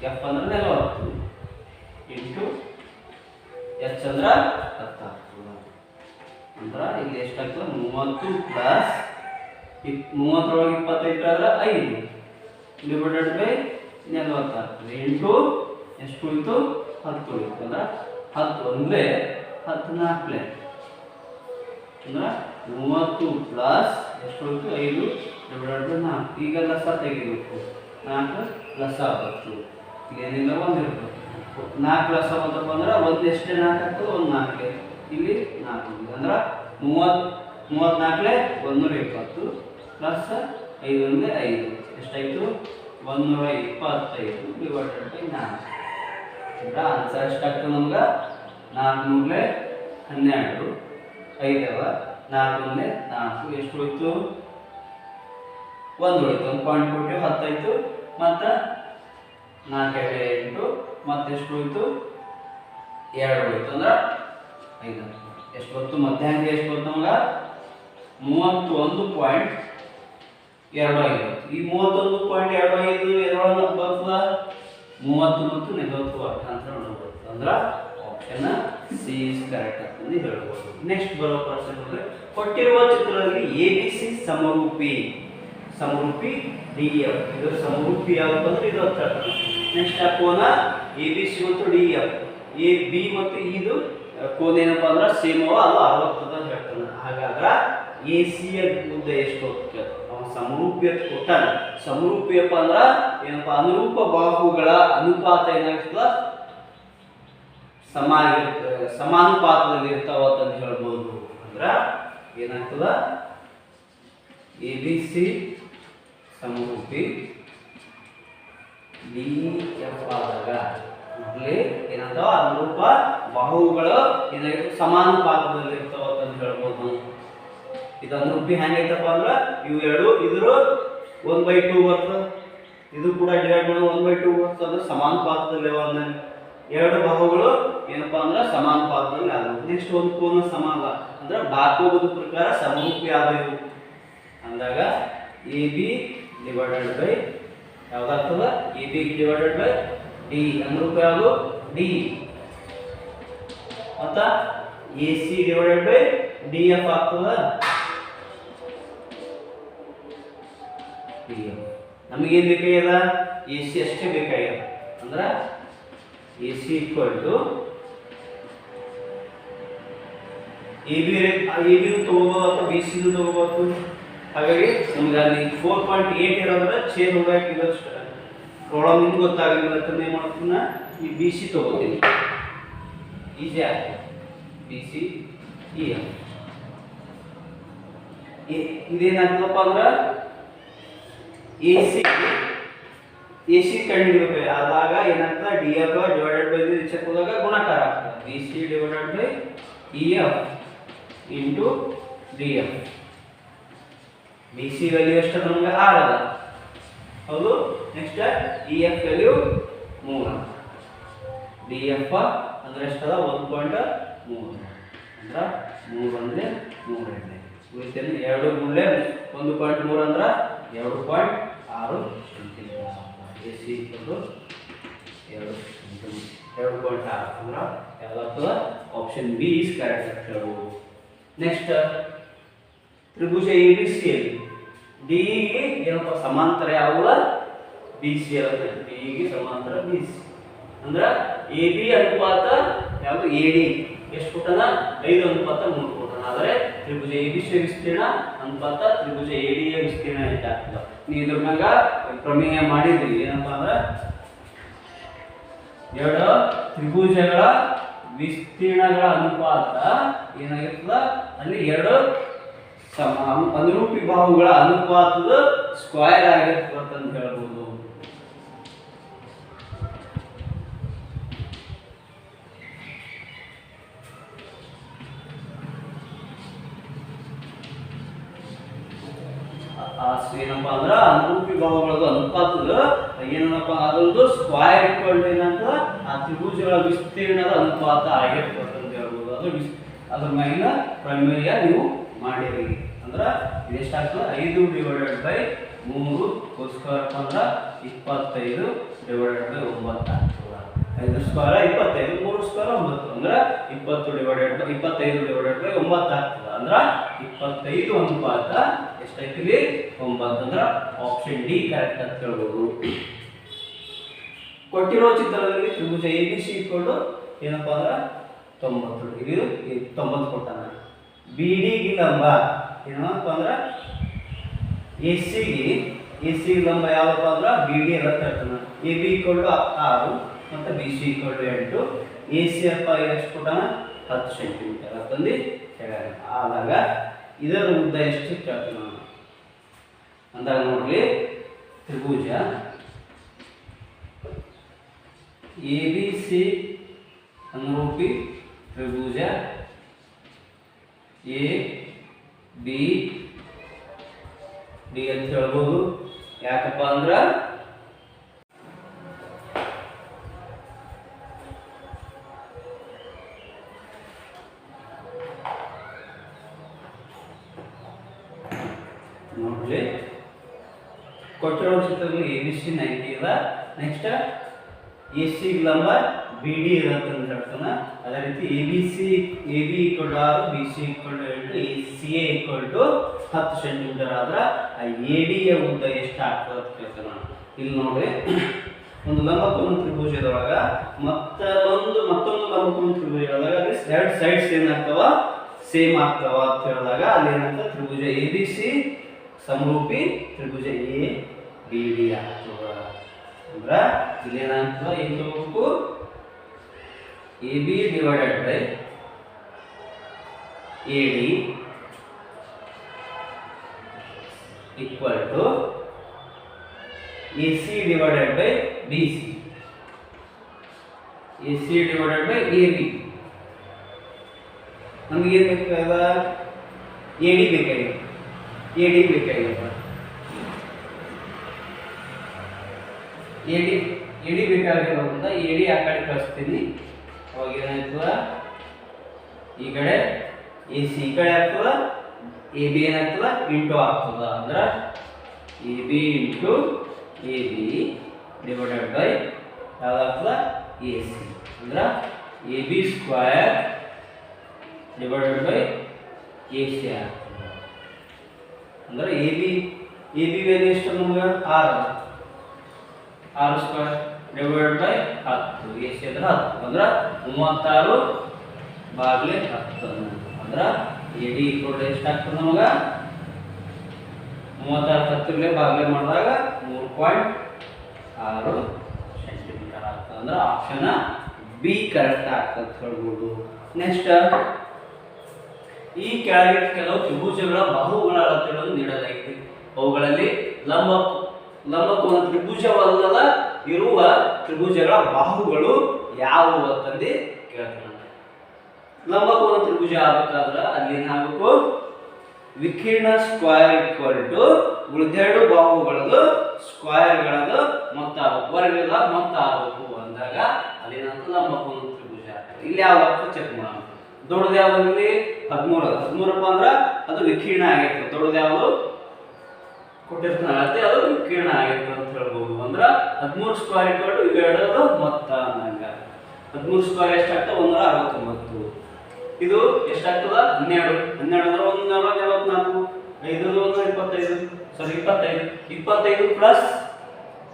ಎಫ್ ಅಂದ್ರೆ 40 ಇಂಟು ಎಚ್ ಅಂದ್ರೆ 10 ಆಗ್ತದೆ. ಅಂದ್ರೆ ಇಲ್ಲಿ ಎಷ್ಟಾಗ್ತದೆ 30 ಪ್ಲಸ್ 30 ಒಳಗೆ 25 ಆದ್ರೆ 5 ಡಿವೈಡೆಡ್ ಬೈ 40 ಆಗ್ತದೆ. ಇಂಟು ಎಷ್ಟು ಉಳಿತು 10 ಉಳಿತು. ಅಂದ್ರೆ 10 ಒಂದೇ 10 4 ಅಂದ್ರೆ 30 ಪ್ಲಸ್ ಎಷ್ಟು ಉಳಿತು 5 ಡಿವೈಡೆಡ್ ಬೈ 4. ಈಗ ಲಸ ತೆಗಿಬೇಕು. 4 ಲಸ 10 ಏನಿಲ್ಲ 1 ಇರ್ತದೆ. 4 ಲಸ 10 ಅಂದ್ರೆ ಒಂದು ಎಷ್ಟೇ 4 ಆಗ್ತದೆ 1 4 ಇಲ್ಲಿ 4 ಅಂದ್ರೆ 34 120 ಪ್ಲಸ್ 5 ಒಂದೇ 5 ಎಷ್ಟಾಯ್ತು 125 ಡಿವೈಡೆಡ್ ಬೈ 4. ಅಂದ್ರೆ ಆನ್ಸರ್ ಎಷ್ಟಾಗ್ತದೆ ನಮ್ಗೆ 4 12 5 ಅವ 4 4 ಎಷ್ಟು ಹೋಯ್ತು 1 ಉಳಿತು. 1 ಪಾಯಿಂಟ್ ಕೊಟ್ಟು 10 ಆಯ್ತು. ಮತ್ತು 4 8 ಮತ್ತೆ ಎಷ್ಟು ಹೋಯ್ತು 2 ಹೋಯ್ತು. ಅಂದ್ರೆ 5 ಎಷ್ಟು ಹೊತ್ತು ಮಧ್ಯಾಹ್ನ ಎಷ್ಟು ಹೊತ್ತು ನಮ್ಗೆ 31.25. ಈ 31.25 ಎದ್ರೊಳಗೆ ಬರ್ತದ 30 ಮತ್ತು 40 ವರ್ಗಾಂತರ ಬರ್ತದೆ. ಅಂದ್ರೆ ಆಪ್ಷನ್ ಸಿ ಇಸ್ ಕರೆಕ್ಟ್ ಅಂತ ಹೇಳ್ಬೋದು. ನೆಕ್ಸ್ಟ್ ಬರೋ ಪ್ರಶ್ನೆ ಅಂದ್ರೆ ಕೊಟ್ಟಿರುವ ಚಿತ್ರದಲ್ಲಿ ABC ಸಮರೂಪಿ DF. ಇದು ಸಮರೂಪಿ ಯಾವುದು ಅಂದ್ರೆ ಇದು ಅರ್ಥ. ನೆಕ್ಸ್ಟ್ ಆ ಕೋನ ABC ಮತ್ತು DF AB ಮತ್ತು ಇದು ಕೋನ ಏನಪ್ಪಾ ಅಂದ್ರೆ ಸೇಮ್ ಅವ, ಅದು 60 ಅಂತ ಹೇಳ್ತಾನೆ. ಹಾಗಾದ್ರೆ AC ಯ ಉದ್ದ ಎಷ್ಟು ಅಂತ ನಾವು ಸಮರೂಪಿ ಅಂತ ಕೊಟ್ಟಾನೆ. ಸಮರೂಪಿಯಪ್ಪ ಅಂದ್ರೆ ಏನಪ್ಪ ಅನುರೂಪ ಬಾಹುಗಳ ಅನುಪಾತ ಏನಾಗ್ತದ ಸಮಾನುಪಾತದಲ್ಲಿ ಇರ್ತಾವ ಅಂತ ಹೇಳ್ಬೋದು. ಅಂದ್ರೆ ಏನಾಗ್ತದ ABC ಸಮರೂಪಿ DF ಆದಾಗ ಇಲ್ಲಿ ಏನಂತಾವ ಅನುರೂಪ ಬಾಹುಗಳು ಏನಾಗಿರ್ತವೆ ಸಮಾನುಪಾತದಲ್ಲಿ ಇರ್ತಾವ ಅಂತ ಹೇಳ್ಬೋದು. ಇದು ಅನುರೂಪಿ ಹೆಂಗೈತಪ್ಪ ಅಂದ್ರೆ ಇವು ಎರಡು ಇದ್ರ 1/2 ಬರ್ತದೆ. ಇದು ಕೂಡ ಡಿವೈಡ್ ಮಾಡಿ 1/2 ಬರ್ತದೆ. ಸಮಾನುಪಾತದಲ್ಲಿ ಎರಡು ಬಾಹುಗಳು ಏನಪ್ಪಾ ಅಂದ್ರೆ ಸಮಾನುಪಾತದಲ್ಲಿ ಆದವು. ನೆಕ್ಸ್ಟ್ ಒಂದು ಕೋನ ಸಮಾನ ಅಂದ್ರೆ ಬಾಕೋಬದ ಪ್ರಕಾರ ಸಮರೂಪಿ ಆದವು ಅಂದಾಗ AB ಡಿವೈಡೆಡ್ ಬೈ ಯಾವ್ದಾಗ್ತದ AB ಡಿವೈಡೆಡ್ ಬೈ D ಅನುರೂಪ ಯಾವುದು D ಅಂತ AC ಡಿವೈಡೆಡ್ ಬೈ DF ಆಗ್ತದ DF. ನಮಗೇನು ಬೇಕಾಗ್ಯದ AC ಅಷ್ಟೇ ಬೇಕಾಗ್ಯದ. ಅಂದ್ರೆ AC ಈಕ್ವಲ್ ಟು AB ತಗೋಬೋದು ಅಥವಾ BC ತಗೋಬೋದು. ಹಾಗಾಗಿ ನಮ್ಗೆ ಅಲ್ಲಿ 4.8 ಇರೋದ್ರೆ ಛೇದ ಹೋಗಾಕಿದ್ರೆ ಪ್ರಾಬ್ಲಮ್ ನಿಮ್ಗೆ ಗೊತ್ತಾಗಲಿಲ್ಲ ಅಂತ ಏನು ಮಾಡ್ತೀನಿ ಈ BC ತಗೋತೀನಿ ಈಸಿ ಆಗ್ತದೆ. B C E F. ಇದೇನಾಗ್ತದಪ್ಪ ಅಂದ್ರೆ ಎ ಸಿ ಕಂಡುಹಿಡಿಬೇಕು. ಆದಾಗ ಏನಾಗ್ತದೆ ಡಿ ಎಫ್ ಡಿವೈಡೆಡ್ ಬೈ ಇದು ಚೆಕ್ ಹೋದಾಗ ಗುಣಾಕಾರ ಆಗ್ತದೆ. B C divided by E F into D F. ಬಿ ಸಿ ವ್ಯಾಲ್ಯೂ ಎಷ್ಟು ನಮಗೆ 6 ಅದ, ಹೌದು. Next E F value 3. D F ಅಂದ್ರೆ ಎಷ್ಟದ 1.3 ಅಂದ್ರೆ 3 ಅಂದರೆ 3 ಉಳಿತೇನೆ. 2 ಗುಂಡ್ಲೆ 1.3 ಅಂದ್ರೆ 2.6 ಸೆಂಟಿಮೀಟರ್. ಎ ಸಿ 2.6 ಅಂದ್ರೆ ಯಾವ್ದಾಗ್ತದ ಆಪ್ಷನ್ ಬಿ ಇಸ್ ಕರೆಕ್ಟ್ ಅಂತ ಹೇಳ್ಬೋದು. Next Tribhuja A B C L. D ಗೆ ಏನಪ್ಪ ಸಮಾಂತರ ಯಾವುದು? B C L. ಡಿ ಗೆ ಸಮಾಂತರ ಬಿ ಸಿ ಅಂದ್ರೆ ಎ ಬಿ ಅನುಪಾತ ಯಾವುದು? ಎ ಡಿ ಎಷ್ಟು ಕೊಟ್ಟನ? 5:3 ಕೊಟ್ಟನ. ಆದರೆ ತ್ರಿಭುಜ ಎ ಬಿ ಸಿ ವಿಸ್ತೀರ್ಣ ಅನುಪಾತ ತ್ರಿಭುಜ ಎ ಡಿ ಯ ವಿಸ್ತೀರ್ಣ ಹೆಚ್ಚಾಗ್ತದೆ. ನೀವು ಇದ್ರ ಮ್ಯಾಗ ಪ್ರಮೇಯ ಮಾಡಿದ್ರಿ ಏನಪ್ಪ ಅಂದ್ರೆ ಎರಡು ತ್ರಿಭುಜಗಳ ವಿಸ್ತೀರ್ಣಗಳ ಅನುಪಾತ ಏನಾಗಿರ್ತದ ಅಲ್ಲಿ ಎರಡು ಅನುರೂಪಿ ಬಾಹುಗಳ ಅನುಪಾತದ ಸ್ಕ್ವೇರ್ ಆಗಿರ್ತದೆ ಅಂತ ಹೇಳ್ಬೋದು. ಏನಪ್ಪಾ ಅಂದ್ರ ಅನುರೂಪಿ ಬಾಹುಗಳದ್ದು ಅನುಪಾತದ ಏನಪ್ಪ ಅದೊಂದು ಸ್ಕ್ವೇರ್ ಇಕ್ವಲ್ ಟು ಏನಂತ ಆ ತ್ರಿಭುಜಗಳ ವಿಸ್ತೀರ್ಣದ ಅನುಪಾತ ಆಗಿರ್ತದೆ ಅಂತ ಹೇಳ್ಬೋದು. ಅದ್ರ ಮೇಲಿನ ಪ್ರಮೇಯ ನೀವು ಮಾಡಿರಿ ಅಂದ್ರ ಇದೆಷ್ಟಾಗ್ತದೆ? 5 ಡಿವೈಡೆಡ್ ಬೈ 3 ಹೋಲ್ ಸ್ಕ್ವೇರ್ ಅಂದ್ರ 25 ಡಿವೈಡೆಡ್ ಬೈ 9 ಆಗ್ತದೆ. 5 ಸ್ಕ್ವೇರ್ 25, 3 ಸ್ಕ್ವೇರ್ 9 ಅಂದ್ರ 25 ಡಿವೈಡೆಡ್ ಬೈ 9 ಆಗ್ತದೆ. ಅಂದ್ರ 25 ಅನುಪಾತ ಎಷ್ಟಾಯ್ತಿಲ್ಲಿ? 9. ಅಂದ್ರ ಆಪ್ಷನ್ ಡಿ ಕರೆಕ್ಟ್ ಅಂತ ಹೇಳ್ಬೋದು. ಕೊಟ್ಟಿರೋ ಚಿತ್ರದಲ್ಲಿ ತ್ರಿಭುಜ ಎ ಬಿ ಸಿ ಇಟ್ಕೊಂಡು ಏನಪ್ಪಾ ಅಂದ್ರ 90 ಇದು 90 ಕೊಟ್ಟಾನ. ಬಿ ಡಿ ಗೆ ಲಂಬ ಏನಪ್ಪ ಅಂದ್ರ ಎ ಸಿ ಗೆ ಲಂಬ ಯಾವಪ್ಪ ಅಂದ್ರ ಬಿ ಡಿ ಎಲ್ಲ ತರ್ತಾನ. ಎ ಬಿ ಇಕ್ವಲ್ ಟು 6 ಮತ್ತು B C equal to 8. A C ಅಪ್ಪ ಎಷ್ಟು ಕೊಟ್ಟಾನ? 10 ಸೆಂಟಿಮೀಟರ್ ಅಂತಂದು ಹೇಳ್ಯಾರ. ಆದಾಗ ಇದರ ಉದ್ದ ಎಷ್ಟು ಕೇಳ್ತೀವಿ ನಾವು ಅಂದಾಗ ನೋಡ್ರಿ, ತ್ರಿಭುಜ ಎ ಬಿ ಸಿ ಅನುರೂಪಿ ತ್ರಿಭುಜ ಎ ಬಿ ಡಿ ಅಂತ ಹೇಳ್ಬೋದು. ಯಾಕಪ್ಪ ಅಂದ್ರ ನೋಡ್ಲಿ ಕೊಟ್ಟಿರೋ ಚಿತ್ರದಲ್ಲಿ ಎ ಬಿ ಸಿ 90 ಇದೆ. ನೆಕ್ಸ್ಟ್ ಎ ಸಿ ಲಂಬ ಬಿ ಡಿ ಇದೆ ಅಂತ ಹೇಳ್ತಾನೆ. ಅದೇ ರೀತಿ A B equal to 6, B C equal to 8, A C A equal to 10 centimetre ಆದ್ರೆ ಆ ಎ ಡಿ ಯ ಉದ್ದ ಎಷ್ಟು ಆಗ್ತದೆ ಅಂತ ಕೇಳ್ತಾನೆ. ಇಲ್ಲಿ ನೋಡ್ರಿ, ಒಂದು ಲಂಬಕೋನ ತ್ರಿಭುಜದೊಳಗ ಮತ್ತೊಂದು ಲಂಬಕೋನ ತ್ರಿಭುಜದೊಳಗ ಎರಡು ಸೈಡ್ಸ್ ಏನಾಗ್ತಾವ? ಸೇಮ್ ಆಗ್ತಾವ ಅಂತ ಹೇಳಿದಾಗ ಅಲ್ಲಿ ಏನಾಗ್ತದೆ? ತ್ರಿಭುಜ ಎ ಬಿ ಸಿ ಸಮರೂಪಿ ತ್ರಿಭುಜ ಎ ಬಿ ಡಿ ಆಗ್ತದ. ಅಂದ್ರೆ ಇಲ್ಲಿ ಏನಾಗ್ತದ? ಏನು ತಗೋಬೇಕು? A B divided by A D equal to A C divided by B C, A C divided by A B. ನಮ್ಗೆ ಏನು ಬೇಕಾಗದ? ಎ ಡಿ ಬೇಕಾಗಿದೆ. ಎ ಡಿ ಬೇಕಾಗಿಲ್ಲ. ಎ ಡಿ ಬೇಕಾಗಿರೋದ್ರಿಂದ ಎ ಡಿ ಆ ಕಡೆ ಕಳಿಸ್ತೀನಿ. ಅವಾಗ ಏನಾಗ್ತದ? ಈ ಕಡೆ ಎ ಸಿ ಈ ಕಡೆ ಆಗ್ತದ, ಎ ಬಿ ಏನಾಗ್ತದ? ಇಂಟು ಆಗ್ತದ. ಅಂದ್ರೆ A B into A B divided by ಯಾವ್ದಾಗ್ತದ? A C. ಅಂದ್ರೆ A B square divided by A C ಆಗ್ತದೆ. ಅಂದ್ರೆ ಎ ಬಿ ವ್ಯಾಲ್ಯೂ ಎಷ್ಟು ನಮ್ಗೆ? 6 square divided by 10. A C ಅಂದ್ರೆ 10 ಅಂದ್ರೆ 36 ಭಾಗಲೆ 10. ಅಂದ್ರೆ ಎ ಡಿ ಈಕ್ವಲ್ ಟು ಎಷ್ಟು ಆಗ್ತದೆ ನಮಗೆ? 36 10 ಭಾಗಲೆ ಮಾಡಿದಾಗ 3.6 ಸೆಂಟಿಮೀಟರ್ ಆಗ್ತದೆ. ಅಂದ್ರೆ ಆಪ್ಷನ್ ಬಿ ಕರೆಕ್ಟ್ ಆಗ್ತದೆ ಹೇಳ್ಬೋದು. ನೆಕ್ಸ್ಟ್ ಈ ಕೆಳಗೆ ಕೆಲವು ತ್ರಿಭುಜಗಳ ಬಾಹುಗಳ ಅಳತೆಗಳನ್ನು ನೀಡಲಾಗಿದೆ. ಅವುಗಳಲ್ಲಿ ಲಂಬಕೋನ ತ್ರಿಭುಜವಲ್ಲದ ಇರುವ ತ್ರಿಭುಜಗಳ ಬಾಹುಗಳು ಯಾವುವು ಅಂತಂದು ಕೇಳ್ತಾನೆ. ಲಂಬಕೋನ ತ್ರಿಭುಜ ಆಗಬೇಕಾದ್ರೆ ಅಲ್ಲಿ ಏನಾಗಬೇಕು, ವಿಕೀರ್ಣ ಸ್ಕ್ವೇರ್ ಈಕ್ವಲ್ ಟು ಉಳಿದೆರಡು ಬಾಹುಗಳದು ಸ್ಕ್ವೇರ್ಗಳದು ಮೊತ್ತ ಆಗಬೇಕು, ವರ್ಗದ ಮೊತ್ತ ಆಗಬೇಕು ಅಂದಾಗ ಅಲ್ಲಿ ಏನಂತ ಲಂಬಕೋನ ತ್ರಿಭುಜ. ಇಲ್ಲಿ ಯಾವ್ದು ಚೆಕ್ ಮಾಡೋಣ. ದೊಡ್ಡದು ಯಾವ್ದು ಇಲ್ಲಿ 13 ಅಂದ್ರೆ ಅದು ವಿಕೀರ್ಣ ಆಗೈತೆ. ದೊಡ್ಡದು ಯಾವುದು ಕೊಟ್ಟಿರ್ತಾನೆ ಅದು ವಿಕೀರ್ಣ ಆಗೈತೆ ಅಂತ ಹೇಳ್ಬೋದು. ಅಂದ್ರೆ 13 ಸ್ಕ್ವೇರ್ ಇಕ್ವಲ್ ಟು ಇವೆರಡದು ಮೊತ್ತ ಅಂದಂಗ 13 ಸ್ಕ್ವೇರ್ ಎಷ್ಟಾಗ್ತದೆ 169. ಇದು ಎಷ್ಟಾಗ್ತದ 12 ಅಂದ್ರೆ 144, 25 ಪ್ಲಸ್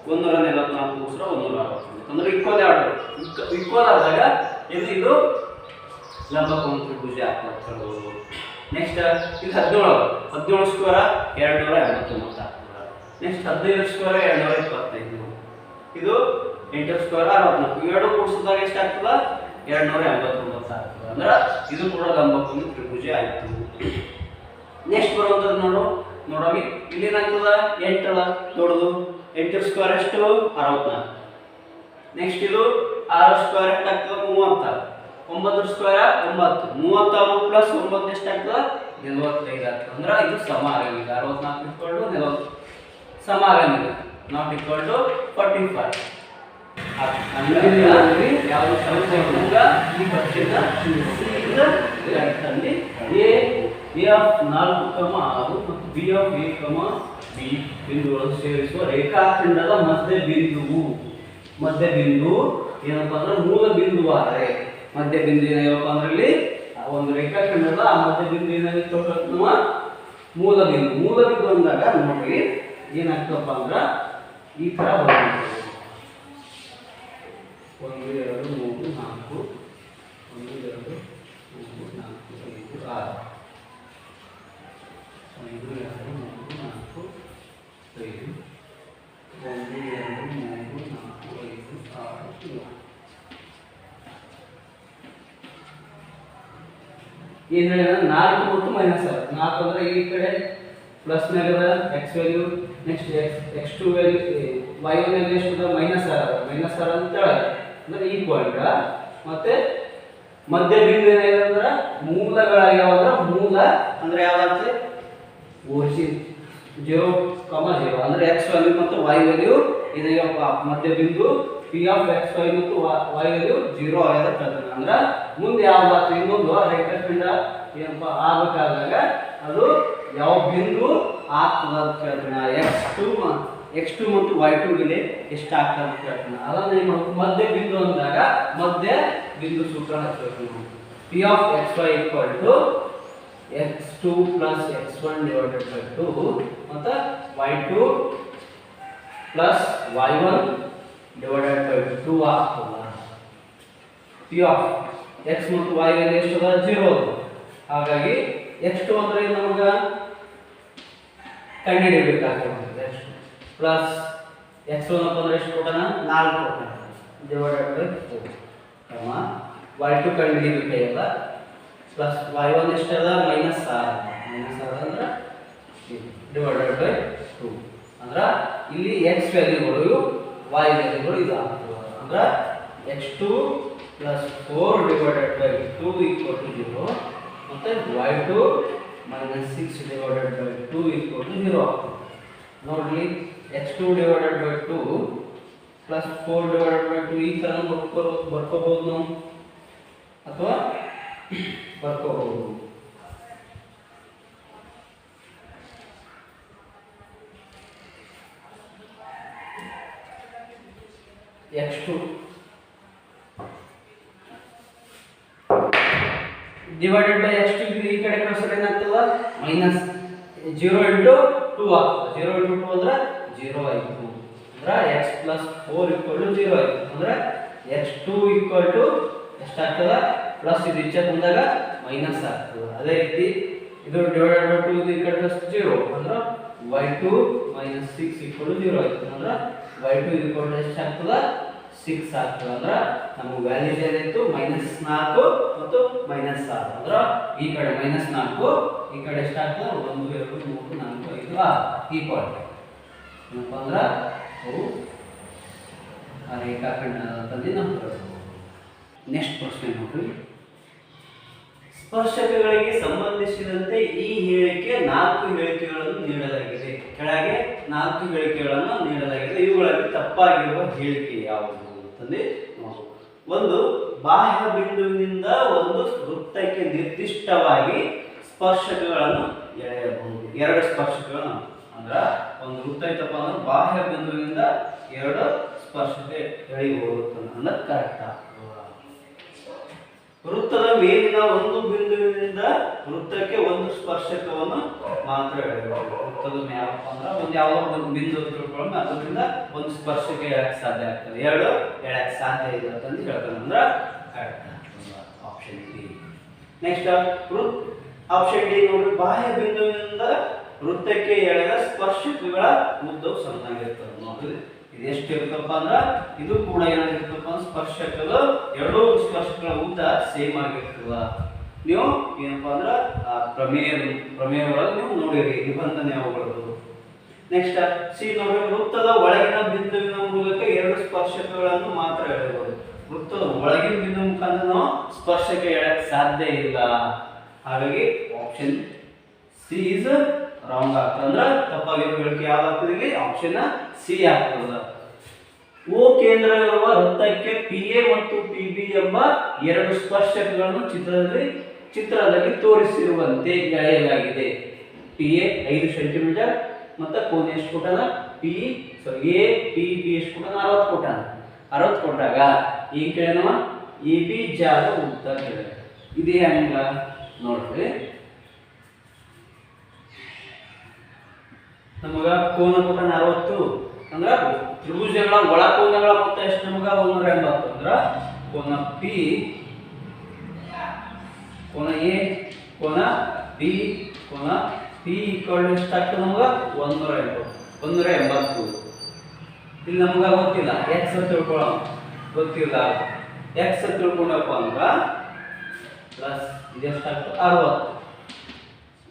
144 160 ಅಂದ್ರೆ ಈಕ್ವಲ್ ಆದಾಗ ಇದು ಲಂಬಕೋನ ತ್ರಿಭುಜ ಅಂತ ಹೇಳ್ಬೋದು. ನೆಕ್ಸ್ಟ್ ಇದು 17 ಸ್ಕ್ವೇರ್ 289 ಆಗ್ತದೆ. Next 15 square 225. ಇದು 8 ಸ್ಕ್ವೇರ್ 64. ಇವೆರಡು ಕೂಡಿಸಿದಾಗ ಎಷ್ಟಾಗ್ತದ 289 ಆಗ್ತದೆ. ಅಂದ್ರೆ ಇದು ಕೂಡ ಲಂಬಕೋನ ತ್ರಿಭುಜ ಆಯ್ತು. ನೆಕ್ಸ್ಟ್ ಬರುವಂತದ್ದು ನೋಡೋವಿ. ಇಲ್ಲಿ ಏನಾಗ್ತದ 8 ಅಲ್ಲ ದೊಡ್ಡದು. 8 ಸ್ಕ್ವೇರ್ ಎಷ್ಟು 64. ನೆಕ್ಸ್ಟ್ ಇದು 6 ಸ್ಕ್ವೇರ್ ಎಷ್ಟಾಗ್ತದೆ 30. 9 ಸ್ಕ್ವೇರ್ 9. 36 ಪ್ಲಸ್ 9 ಎಷ್ಟಾಗ್ತದೆ 45 ಆಗ್ತದೆ. ಅಂದ್ರೆ ಇದು ಸಮ ಆಗಂಗಿಲ್ಲ. 64 ಇಕ್ವಲ್ ಟು 40 ಸಮ ಆಗಂಗಿಲ್ಲ. Not equal to 45. ಯಾವುದು ಸಮಸ್ಯೆ ಈ ಪಕ್ಷದ ಎ ಆಫ್ 4, 6 ಮತ್ತು ಬಿ ಆಫ್ ಎ, ಬಿ ಬಿಂದುಗಳನ್ನು ಸೇರಿಸುವ ರೇಖಾಖಂಡದ ಮಧ್ಯ ಬಿಂದು ಏನಪ್ಪಾ ಅಂದ್ರೆ ಮೂಲ ಬಿಂದುವಾದರೆ ಮಧ್ಯ ಬಿಂದು ಏನಪ್ಪ ಅಂದ್ರೆ ಇಲ್ಲಿ ಒಂದು ರೇಖಾಖಂಡದ ಆ ಮಧ್ಯ ಬಿಂದು ಏನಾಗಿತ್ತು ಮೂಲ ಬಿಂದು ಅಂದಾಗ ನೋಡ್ರಿ ಏನಾಗ್ತಪ್ಪ ಅಂದ್ರ ಈ ತರ ಬರ್ತದೆ. 1 2 3 4 1 2 3 4 5 6 1 2 3 4 5 1 2 3 4 5 6 ಏನು ಹೇಳಿದ್ರೆ 4 ಮತ್ತು -6. 4 ಅಂದ್ರೆ ಈ ಕಡೆ ಪ್ಲಸ್ ಮೇಲೆ X value. Next x2 value y1 value ಎಷ್ಟು -6 ಅಂತ ಹೇಳೋದು. ಅಂದ್ರೆ ಈ ಪಾಯಿಂಟ್ ಮತ್ತೆ ಮಧ್ಯ ಬಿಂದು ಏನಿದೆ ಅಂದ್ರೆ ಮೂಲಗಳಾಗ್ಯಾವ. ಅಂದ್ರೆ ಮೂಲ ಅಂದ್ರೆ ಯಾವ್ದಾಗ್ತದೆ ಒರಿಜಿನ್ 0, 0 ಅಂದ್ರೆ x ವ್ಯಾಲ್ಯೂ ಮತ್ತು y ವ್ಯಾಲ್ಯೂ ಇದಾಗಪ್ಪ. ಮಧ್ಯ ಬಿಂದು p ಆಫ್ x y ಮತ್ತು y ವ್ಯಾಲ್ಯೂ 0 ಆಗಿರುತ್ತೆ. ಅಂದ್ರೆ ಮುಂದೆ ಯಾವ್ದಾಗ್ತದೆ ಇನ್ನೊಂದು ರೇಖಾಖಂಡ ಏನಪ್ಪ ಆಗಬೇಕಾದಾಗ ಅದು ಯಾವ ಬಿಂದು ಆಗ್ತದ ಅಂತ ಹೇಳ್ತಾನೆ. x2 ಮತ್ತು y2 ಗೆ ಎಷ್ಟು ಆಗ್ತದೆ ಅಂತ ಹೇಳ್ತಾನೆ. ಅದನ್ನ ಏನು ಮಾಡಬೇಕು, ಮಧ್ಯ ಬಿಂದು ಅಂದಾಗ ಮಧ್ಯ ಬಿಂದು ಸೂತ್ರ ಹಚ್ಚಬೇಕು. p of xy equal to x2 plus x1 divided by 2 ಮತ್ತು y2 plus y1 divided by 2 ಆಗ್ತದ. p ಆಫ್ x ಮತ್ತು y ವ್ಯಾಲ್ಯೂ ಎಷ್ಟು ಅದ 0. ಹಾಗಾಗಿ x2 ಅಂದ್ರೆ ನಮಗೆ ಕಂಡುಹಿಡಿಯಬೇಕಾಗಿರುತ್ತದೆ. ಪ್ಲಸ್ x1 ಅಂದ್ರೆ ಎಷ್ಟು ಕೊಟ್ಟನ 4 ಕೊಟ್ಟನ ಡಿವೈಡೆಡ್ ಬೈ 4 y2 ಕಂಡುಹಿಡಿಯಬೇಕಾಗಿಲ್ಲ. ಪ್ಲಸ್ y1 ಎಷ್ಟು ಅದ -6 ಅಂದ್ರೆ ಡಿವೈಡೆಡ್ ಬೈ 2 ಅಂದ್ರೆ ಇಲ್ಲಿ x ವ್ಯಾಲ್ಯೂಗಳು y ವ್ಯಾಲ್ಯೂಗಳು ಇದು ಆಗ್ತದೆ. ಅಂದ್ರೆ x2 plus 4 divided by 2 equal to 0 ಮತ್ತು y2 -6 divided by 2 equal to 0 ಆಗ್ತದೆ. ನೋಡ್ರಿ x2 divided by 2 plus 4 divided by 2 ಈ ಥರ ಬರ್ಕೋಬಹುದು ನಾವು ಅಥವಾ ಬರ್ಕೋಬಹುದು. x2 ಡಿವೈಡೆಡ್ ಬೈ x2 ಈ ಕಡೆ ಕಳಿಸಿದ್ರೆ ಏನಾಗ್ತದ -0 ಇಂಟು 2 ಆಗ್ತದೆ. 0 ಇಂಟು 2 ಅಂದ್ರೆ 0 ಆಯಿತು. ಅಂದ್ರೆ x ಪ್ಲಸ್ 4 ಈಕ್ವಲ್ ಟು 0 ಆಯಿತು. ಅಂದ್ರೆ x2 ಈಕ್ವಲ್ ಟು ಎಷ್ಟಾಗ್ತದ ಪ್ಲಸ್ ಇದು ಈಚೆ ಬಂದಾಗ ಮೈನಸ್ ಆಗ್ತದೆ. ಅದೇ ರೀತಿ ಇದು ಡಿವೈಡೆಡ್ ಬೈ 2 ಈ ಕಡೆ ಪ್ಲಸ್ 0 ಅಂದ್ರೆ y2 -6 ಈಕ್ವಲ್ ಟು 0 ಆಯಿತು. ಅಂದ್ರೆ y2 ಈಕ್ವಲ್ ಟು ಎಷ್ಟಾಗ್ತದ 6 ಆಗ್ತದೆ. ಅಂದ್ರೆ ನಮಗೆ ವ್ಯಾಲ್ಯೂಸ್ ಏನಾಯ್ತು -4 ಮತ್ತು -6. ಅಂದ್ರೆ ಈ ಕಡೆ -4 ಈ ಕಡೆ ಎಷ್ಟಾಗ್ತದೆ 1 2 3 4 5 6 ಈಕ್ವಲ್ ಏನಪ್ಪ ಅಂದ್ರೆ ಅವು ಆ ರೇಖಾಖಂಡ ಅಂತಂದು ನಾವು ಹೇಳ್ಬೋದು. ನೆಕ್ಸ್ಟ್ ಪ್ರಶ್ನೆ ನೋಡ್ರಿ. ಸ್ಪರ್ಶಕಗಳಿಗೆ ಸಂಬಂಧಿಸಿದಂತೆ ಈ ಹೇಳಿಕೆ 4 ಹೇಳಿಕೆಗಳನ್ನು ನೀಡಲಾಗಿದೆ. ಕೆಳಗೆ 4 ಹೇಳಿಕೆಗಳನ್ನು ನೀಡಲಾಗಿದೆ. ಇವುಗಳಲ್ಲಿ ತಪ್ಪಾಗಿರುವ ಹೇಳಿಕೆ ಯಾವುದು ಅಂತಂದು ನೋಡು. ಒಂದು, ಬಾಹ್ಯ ಬಿಂದುವಿನಿಂದ ಒಂದು ವೃತ್ತಕ್ಕೆ ನಿರ್ದಿಷ್ಟವಾಗಿ ಸ್ಪರ್ಶಕಗಳನ್ನು ಎಳೆಯಬಹುದು. 2 ಸ್ಪರ್ಶಕಗಳನ್ನು ಅಂದ್ರೆ ಒಂದು ವೃತ್ತ ಐತಪ್ಪ ಅಂದ್ರೆ ಬಾಹ್ಯ ಬಿಂದುವಿನಿಂದ 2 ಸ್ಪರ್ಶಕ ಎಳೆಯಬಹುದು ಅಂದ್ರೆ ಕರೆಕ್ಟ್. ವೃತ್ತದ ಮೇಲಿನ ಒಂದು ಬಿಂದುವಿನಿಂದ ವೃತ್ತಕ್ಕೆ ಒಂದು ಸ್ಪರ್ಶಕವನ್ನು ಮಾತ್ರ ಎಳೆಯಬಹುದು. ವೃತ್ತದ ಮ್ಯಾಪ್ ಅಂದ್ರೆ ಒಂದು ಯಾವುದೋ ಒಂದು ಬಿಂದು ತಿಳ್ಕೊಳ್ಳೋಣ, ಅದರಿಂದ ಒಂದು ಸ್ಪರ್ಶಕ ಎಳಕ್ ಸಾಧ್ಯ ಆಗ್ತದೆ, 2 ಎಳಕ್ ಸಾಧ್ಯ ಇಲ್ಲ ಅಂತ ಹೇಳ್ತಾನೆ. ಅಂದ್ರೆ correct option D. Next option D ನೋಡಿ. ಬಾಹ್ಯ ಬಿಂದುವಿನಿಂದ ವೃತ್ತಕ್ಕೆ ಎಳೆದ ಸ್ಪರ್ಶಕಗಳ ಉದ್ದವು ಸಣ್ಣಾಗಿರ್ತದೆ. ನೋಡಿ ಇದು ಎಷ್ಟು ಇರ್ತಪ್ಪ ಅಂದ್ರೆ ಇದು ಕೂಡ ಏನಾಗಿರ್ತಪ್ಪ ಅಂದ್ರೆ ಸ್ಪರ್ಶಕಗಳು 2 ಸ್ಪರ್ಶಕಗಳ ಉದ್ದ ಸೇಮ್ ಆಗಿರ್ತದ. ನೀವು ಏನಪ್ಪ ಅಂದ್ರೆ ಪ್ರಮೇಯಗಳಲ್ಲಿ ನೀವು ನೋಡಿರಿ ನಿಬಂಧನೆ ಅವುಗಳದ್ದು. ನೆಕ್ಸ್ಟ್ ಸಿ ನೋಡಿ. ವೃತ್ತದ ಒಳಗಿನ ಬಿಂದುವಿನ ಮೂಲಕ 2 ಸ್ಪರ್ಶಕಗಳನ್ನು ಮಾತ್ರ ಎಳೆಯಬಹುದು. ವೃತ್ತದ ಒಳಗಿನ ಬಿಂದು ಮುಖಾಂತರ ನಾವು ಸ್ಪರ್ಶಕ ಎಳೆಯಕ್ಕೆ ಸಾಧ್ಯ ಇಲ್ಲ. ಹಾಗಾಗಿ ಆಪ್ಷನ್ ಸಿ ಇಸ್ ರಾಂಗ್ ಆಗ್ತದೆ. ಅಂದ್ರೆ ತಪ್ಪಾಗಿರೋ ಹೇಳಿಕೆ ಯಾವ್ದಾಗ್ತದೆ ಇಲ್ಲಿ? ಆಪ್ಷನ್ ಸಿ ಆಗ್ತದ. ಓ ಕೇಂದ್ರವಿರುವ ವೃತ್ತಕ್ಕೆ PA ಮತ್ತು PB ಎಂಬ 2 ಸ್ಪರ್ಶಕಗಳನ್ನು ಚಿತ್ರದಲ್ಲಿ ತೋರಿಸಿರುವಂತೆ ಎಳೆಯಲಾಗಿದೆ. PA 5 ಸೆಂಟಿಮೀಟರ್ ಮತ್ತು ಕೋನ ಎಷ್ಟು ಕೊಟ್ಟಾನ? APB ಎಷ್ಟು ಕೊಟ್ಟಾನ? 60 ಕೊಟ್ಟಾನ. 60 ಕೊಟ್ಟಾಗ ಈ ಕೇಳನವ AB ಜಾಗ ಉದ್ದ ಕೇಳ. ಇದು ಹೆಂಗ ನೋಡ್ರಿ. ನಮಗ ಕೋನ ಕೊಟ್ಟಾನ 60 ಅಂದ್ರೆ ತ್ರಿಭುಜಗಳ ಒಳ ಕೋನಗಳ ಮೊತ್ತ ಎಷ್ಟು? ನಮಗ 180. ಅಂದ್ರೆ ಕೋನ P, ಕೋನ A, ಕೋನ B, ಕೋನ P ಈಕ್ವಲ್ ಎಷ್ಟಾಗ್ತದೆ? ನಮಗ 180. ಇಲ್ಲಿ ನಮಗ ಗೊತ್ತಿಲ್ಲ x ತಿಳ್ಕೊಳ್ಳೋಣ, ಗೊತ್ತಿಲ್ಲ x ತಿಳ್ಕೊಂಡಪ್ಪ ಅಂದ್ರೆ ಪ್ಲಸ್ ಇದೆಷ್ಟಾಗ್ತದೆ? 60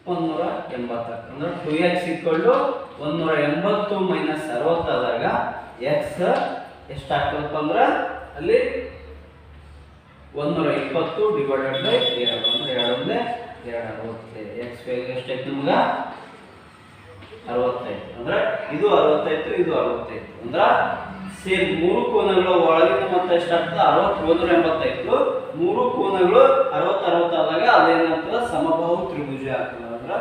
180 ಅಂದ್ರೆ 2x = 180 - 60 ಆದಾಗ x ಎಷ್ಟಾಗ್ತದಪ್ಪ ಅಂದ್ರೆ ಅಲ್ಲಿ 120 ಡಿವೈಡೆಡ್ ಬೈ 2 ಅಂದ್ರೆ 2 260. x ವ್ಯಾಲ್ಯೂ ಎಷ್ಟೈತೆ ನಮ್ಗೆ? 65. ಅಂದ್ರೆ ಇದು 65 ಇದು 65. ಅಂದ್ರೆ ಸೇಮ್ 3 ಕೋನಗಳ ಒಳಗಿನ ಮೊತ್ತ ಎಷ್ಟಾಗ್ತದೆ? 60 180. 3 ಕೋನಗಳು 60 60 ಆದಾಗ ಅದೇನಾಗ್ತದೆ? ಸಮಬಾಹು ತ್ರಿಭುಜ ಆಗ್ತದೆ. ಅಂದ್ರೆ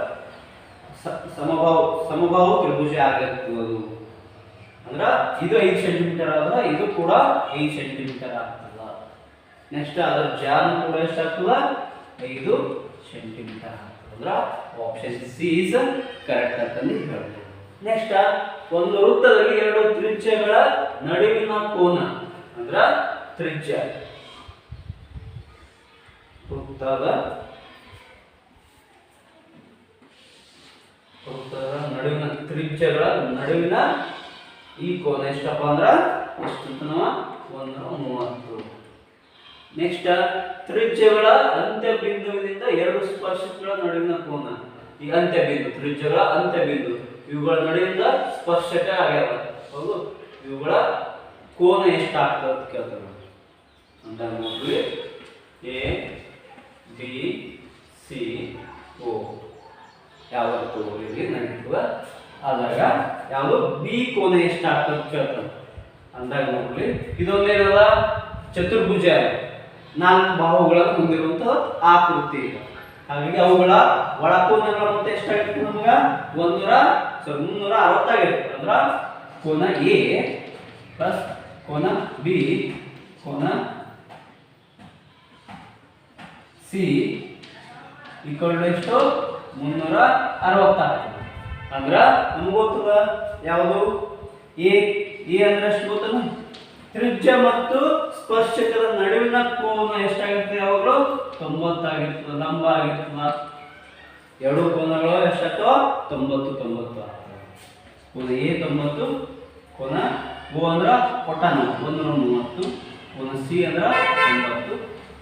ಸಮಬಾಹು ತ್ರಿಭುಜ ಆಗಿರ್ತದೆ. ಅಂದ್ರೆ ಇದು 5 ಸೆಂಟಿಮೀಟರ್ ಆದ್ರೆ ಇದು ಕೂಡ 5 ಸೆಂಟಿಮೀಟರ್ ಆಗ್ತದ. ನೆಕ್ಸ್ಟ್ ಅದರ ಜಾಗ ಕೂಡ ಎಷ್ಟಾಗ್ತದ? 5 ಸೆಂಟಿಮೀಟರ್ ಆಗ್ತದೆ. ಅಂದ್ರೆ ಆಪ್ಷನ್ ಸಿ ಇಸ್ ಕರೆಕ್ಟ್ ಅಂತ ಹೇಳ್ಬೋದು. ನೆಕ್ಸ್ಟ್ ಒಂದು ವೃತ್ತದಲ್ಲಿ 2 ತ್ರಿಜ್ಯಗಳ ನಡುವಿನ ಕೋನ ಅಂದ್ರೆ ತ್ರಿಜ್ಯ, ವೃತ್ತದ ನಡುವಿನ ತ್ರಿಜ್ಯಗಳ ನಡುವಿನ ಈ ಕೋನ ಎಷ್ಟಪ್ಪ ಅಂದ್ರೆ ಎಷ್ಟು? 130. ನೆಕ್ಸ್ಟ್ ತ್ರಿಜ್ಯಗಳ ಅಂತ್ಯ ಬಿಂದುವಿನಿಂದ 2 ಸ್ಪರ್ಶಕಗಳ ನಡುವಿನ ಕೋನ. ಈ ಅಂತ್ಯ ಬಿಂದು, ತ್ರಿಜ್ಯಗಳ ಅಂತ್ಯ ಬಿಂದು, ಇವುಗಳ ನಡುವಿನ ಸ್ಪರ್ಶಕ ಆಗ್ಯಾವ. ಹೌದು, ಇವುಗಳ ಕೋನ ಎಷ್ಟಾಗ್ತದೆ ಅಂತ ಕೇಳ್ತಾರೆ. ಅಂತ ನೋಡ್ರಿ ABCO ಯಾವ್ದು ತಗೊಳ್ಳಿ ನಡೀತದ ಆದಾಗ ಯಾವುದು ಬಿ ಕೋನ ಎಷ್ಟಾಗ್ತದೆ ಅಂತ ಕೇಳ್ತಾರೆ. ಅಂದಾಗ ನೋಡ್ರಿ ಇದೊಂದೇನದ ಚತುರ್ಭುಜ, 4 ಬಾಹುಗಳನ್ನು ಹೊಂದಿರುವಂತಹ ಆಕೃತಿ. ಹಾಗಾಗಿ ಅವುಗಳ ಒಳಕೋನಗಳ ಮೊತ್ತ ಎಷ್ಟಾಗಿರ್ತದೆ? ನಮ್ಗೆ 360 ಆಗಿರ್ತದೆ. ಅಂದ್ರೆ ಕೋನ ಎ ಪ್ಲಸ್ ಕೋನ ಬಿ ಕೋನ ಸಿ ಈಕ್ವಲ್ ಎಷ್ಟು? 360 ಆಗ್ತದೆ. ಅಂದ್ರೆ ನಮ್ಗೆ ಗೊತ್ತದ ಯಾವುದು? ಎ ಅಂದ್ರೆ ಎಷ್ಟು ಗೊತ್ತದ? ತ್ರಿಜ್ಯ ಮತ್ತು ಸ್ಪರ್ಶಕದ ನಡುವಿನ ಕೋನ ಎಷ್ಟಾಗಿರ್ತದೆ? ಯಾವಾಗಲೂ 90 ಆಗಿರ್ತದೆ, ಲಂಬ ಆಗಿರ್ತದ. 2 ಕೋನಗಳು ಎಷ್ಟಾಗ್ತವ? 90 ಆಗ್ತವೆ. ಕೋನ ಎ 90, ಕೋನ ಓ ಅಂದ್ರೆ ಕೊಟ್ಟಾನ 130, ಪುನಃ ಸಿ ಅಂದ್ರೆ 90,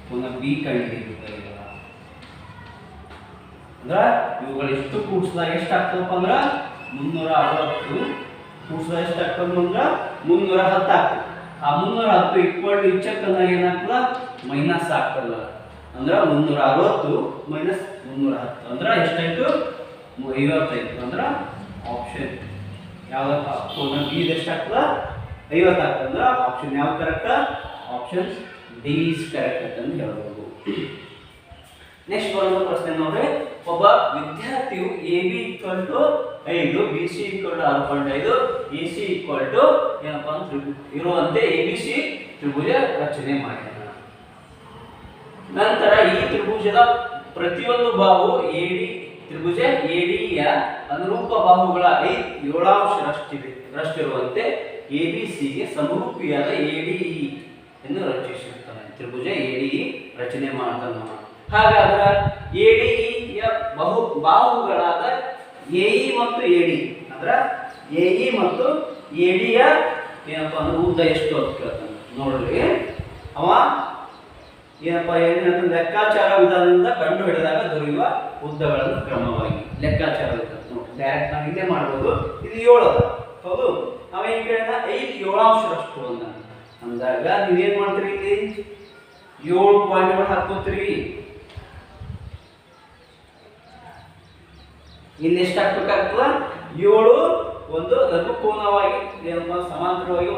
ಪುನಃ ಬಿ ಕಂಡುಹಿಡಿಯಬೇಕಾಗಿಲ್ಲ. ಅಂದ್ರೆ ಇವುಗಳು ಎಷ್ಟು ಕೂಡಿಸಿದಾಗ ಎಷ್ಟು ಆಗ್ತದಪ್ಪ ಅಂದ್ರೆ 360 ಕೂಡಿಸಿದಾಗ ಎಷ್ಟು ಆಗ್ತದೆ ಅಂದ್ರೆ 310 ಆಗ್ತದೆ. ಆ 310 ಇಕ್ವಲ್ ಟು ಇಚ್ಚಕ್ಕಂದಾಗ ಏನಾಗ್ತದ ಮೈನಸ್ ಆಗ್ತದ. ಅಂದ್ರೆ 360 ಮೈನಸ್ 310 ಅಂದ್ರೆ ಎಷ್ಟಾಯ್ತು 55. ಅಂದ್ರೆ ಆಪ್ಷನ್ ಯಾವ್ದಪ್ಪ ಪುನಃ ಬಿ ಎಷ್ಟಾಗ್ತದ 50 ಆಗ್ತದೆ. ಅಂದ್ರೆ ಆಪ್ಷನ್ ಯಾವ್ದು correct? Option D is correct ಅಂತ ಹೇಳ್ಬೋದು. ನೆಕ್ಸ್ಟ್ ಬರೋ ಪ್ರಶ್ನೆ ನೋಡ್ರಿ, ಒಬ್ಬ ವಿದ್ಯಾರ್ಥಿಯು A B equal to 5, B C equal to 6.5, A C equal to ಏನಪ್ಪಾ ಅಂತ ಇರುವಂತೆ ಎ ಬಿ ಸಿ ತ್ರಿಭುಜ ರಚನೆ ಮಾಡ್ಯಾನ. ನಂತರ ಈ ತ್ರಿಭುಜದ ಪ್ರತಿಯೊಂದು ಬಾಹು ಎಡಿ ತ್ರಿಭುಜ ಎಡಿಯ ಅನುರೂಪ ಬಾಹುಗಳ 7/7 ಎ ಬಿ ಸಿಗೆ ಸಮರೂಪಿಯಾದ ಎಡಿಇ ಎಂದು ರಚಿಸುತ್ತಾನೆ. ತ್ರಿಭುಜ ಎಡಿಇ ರಚನೆ ಮಾಡ್ತಾನೆ. ಹಾಗಾದ್ರೆ ಎಡಿಇಯ ಬಾಹುಗಳಾದ ಎಇ ಮತ್ತು ಎಡಿ ಅಂದ್ರೆ ಎಇ ಮತ್ತು ಎಡಿಯ ಏನಪ್ಪಾ ಅಂದ್ರೆ ಉದ್ದ ಎಷ್ಟು ಅಂತ ಕೇಳ್ತಾನೆ. ನೋಡ್ರಿ ಅವ ಏನಪ್ಪಾ ಏನು ಲೆಕ್ಕಾಚಾರ ವಿಧಾನದಿಂದ ಕಂಡು ಹಿಡಿದಾಗ ದೊರೆಯುವ ಉದ್ದಗಳನ್ನು ಕ್ರಮವಾಗಿ ಲೆಕ್ಕಾಚಾರ ವಿಧಾನ ನೋಡಿ ಡೈರೆಕ್ಟ್ ನಾವು ಇಲ್ಲೇ ಮಾಡ್ಬೋದು. ಇದು 7 ಅದ ಹೌದು. ನಾವ್ ಏನ್ ಕೇಳಿದ 5/7 ಅಂದಾಗ ನೀವೇನ್ ಮಾಡ್ತೀರಿ, ಇಲ್ಲಿ 7 ಪಾಯಿಂಟ್ಗಳು ಹಾಕೋತೀರಿ. ಇಲ್ಲಿ ಎಷ್ಟು ಹಾಕ್ಬೇಕಾಗ್ತದ 7 ಒಂದು ಲಘು ಕೋನವಾಗಿ ಸಮಾಂತರವಾಗಿ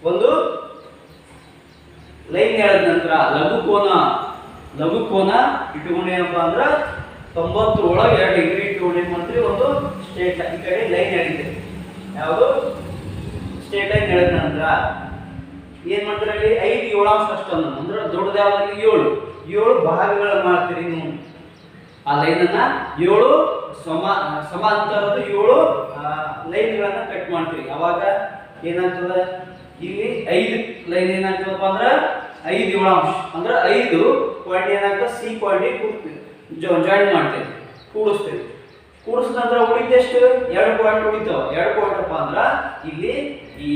ಒಂದು ಲೈನ್ ಹೇಳಿದ ನಂತರ ಲಘು ಕೋನ ಇಟ್ಕೊಂಡು ಏನಪ್ಪಾ ಅಂದ್ರ 90 ಒಳಗೆ 2 ಡಿಗ್ರಿ ಇಟ್ಕೊಂಡು ಏನ್ ಮಾಡ್ತೀವಿ ಒಂದು ಸ್ಟ್ರೇಟ್ ಈ ಕಡೆ ಲೈನ್ ಹೇಳಿದೆ. ಯಾವುದು ಸ್ಟ್ರೇಟ್ ಲೈನ್ ಹೇಳಿದ ನಂತರ ಏನ್ ಮಾಡ್ತಾರೆ ಅಲ್ಲಿ 5/7 ಅಂದ್ರೆ ದೊಡ್ಡದು ಯಾವ್ದಾಗಿ 7 ಭಾಗಗಳು ಮಾಡ್ತೀರಿ ನೀವು. ಆ ಲೈನ್ ಅನ್ನ 7 ಸಮಾಂತರದ 7 ಲೈನ್ಗಳನ್ನ ಕಟ್ ಮಾಡ್ತೀವಿ. ಅವಾಗ ಏನಾಗ್ತದ ಇಲ್ಲಿ 5 ಲೈನ್ ಏನಾಗ್ತದಪ್ಪ ಅಂದ್ರೆ 5/7 ಅಂದ್ರೆ 5 ಪಾಯಿಂಟ್ ಏನಾಗ್ತದೆ ಸಿ ಪಾಯಿಂಟ್ ಜಾಯಿನ್ ಮಾಡ್ತೇವೆ, ಕೂಡಿಸ್ತೇವೆ. ಕೂಡಿಸಿದ ನಂತರ ಉಳಿದೆಷ್ಟು 2 ಪಾಯಿಂಟ್ ಉಳಿತಾವ. 2 ಪಾಯಿಂಟ್ ಅಪ್ಪ ಅಂದ್ರೆ ಇಲ್ಲಿ ಈ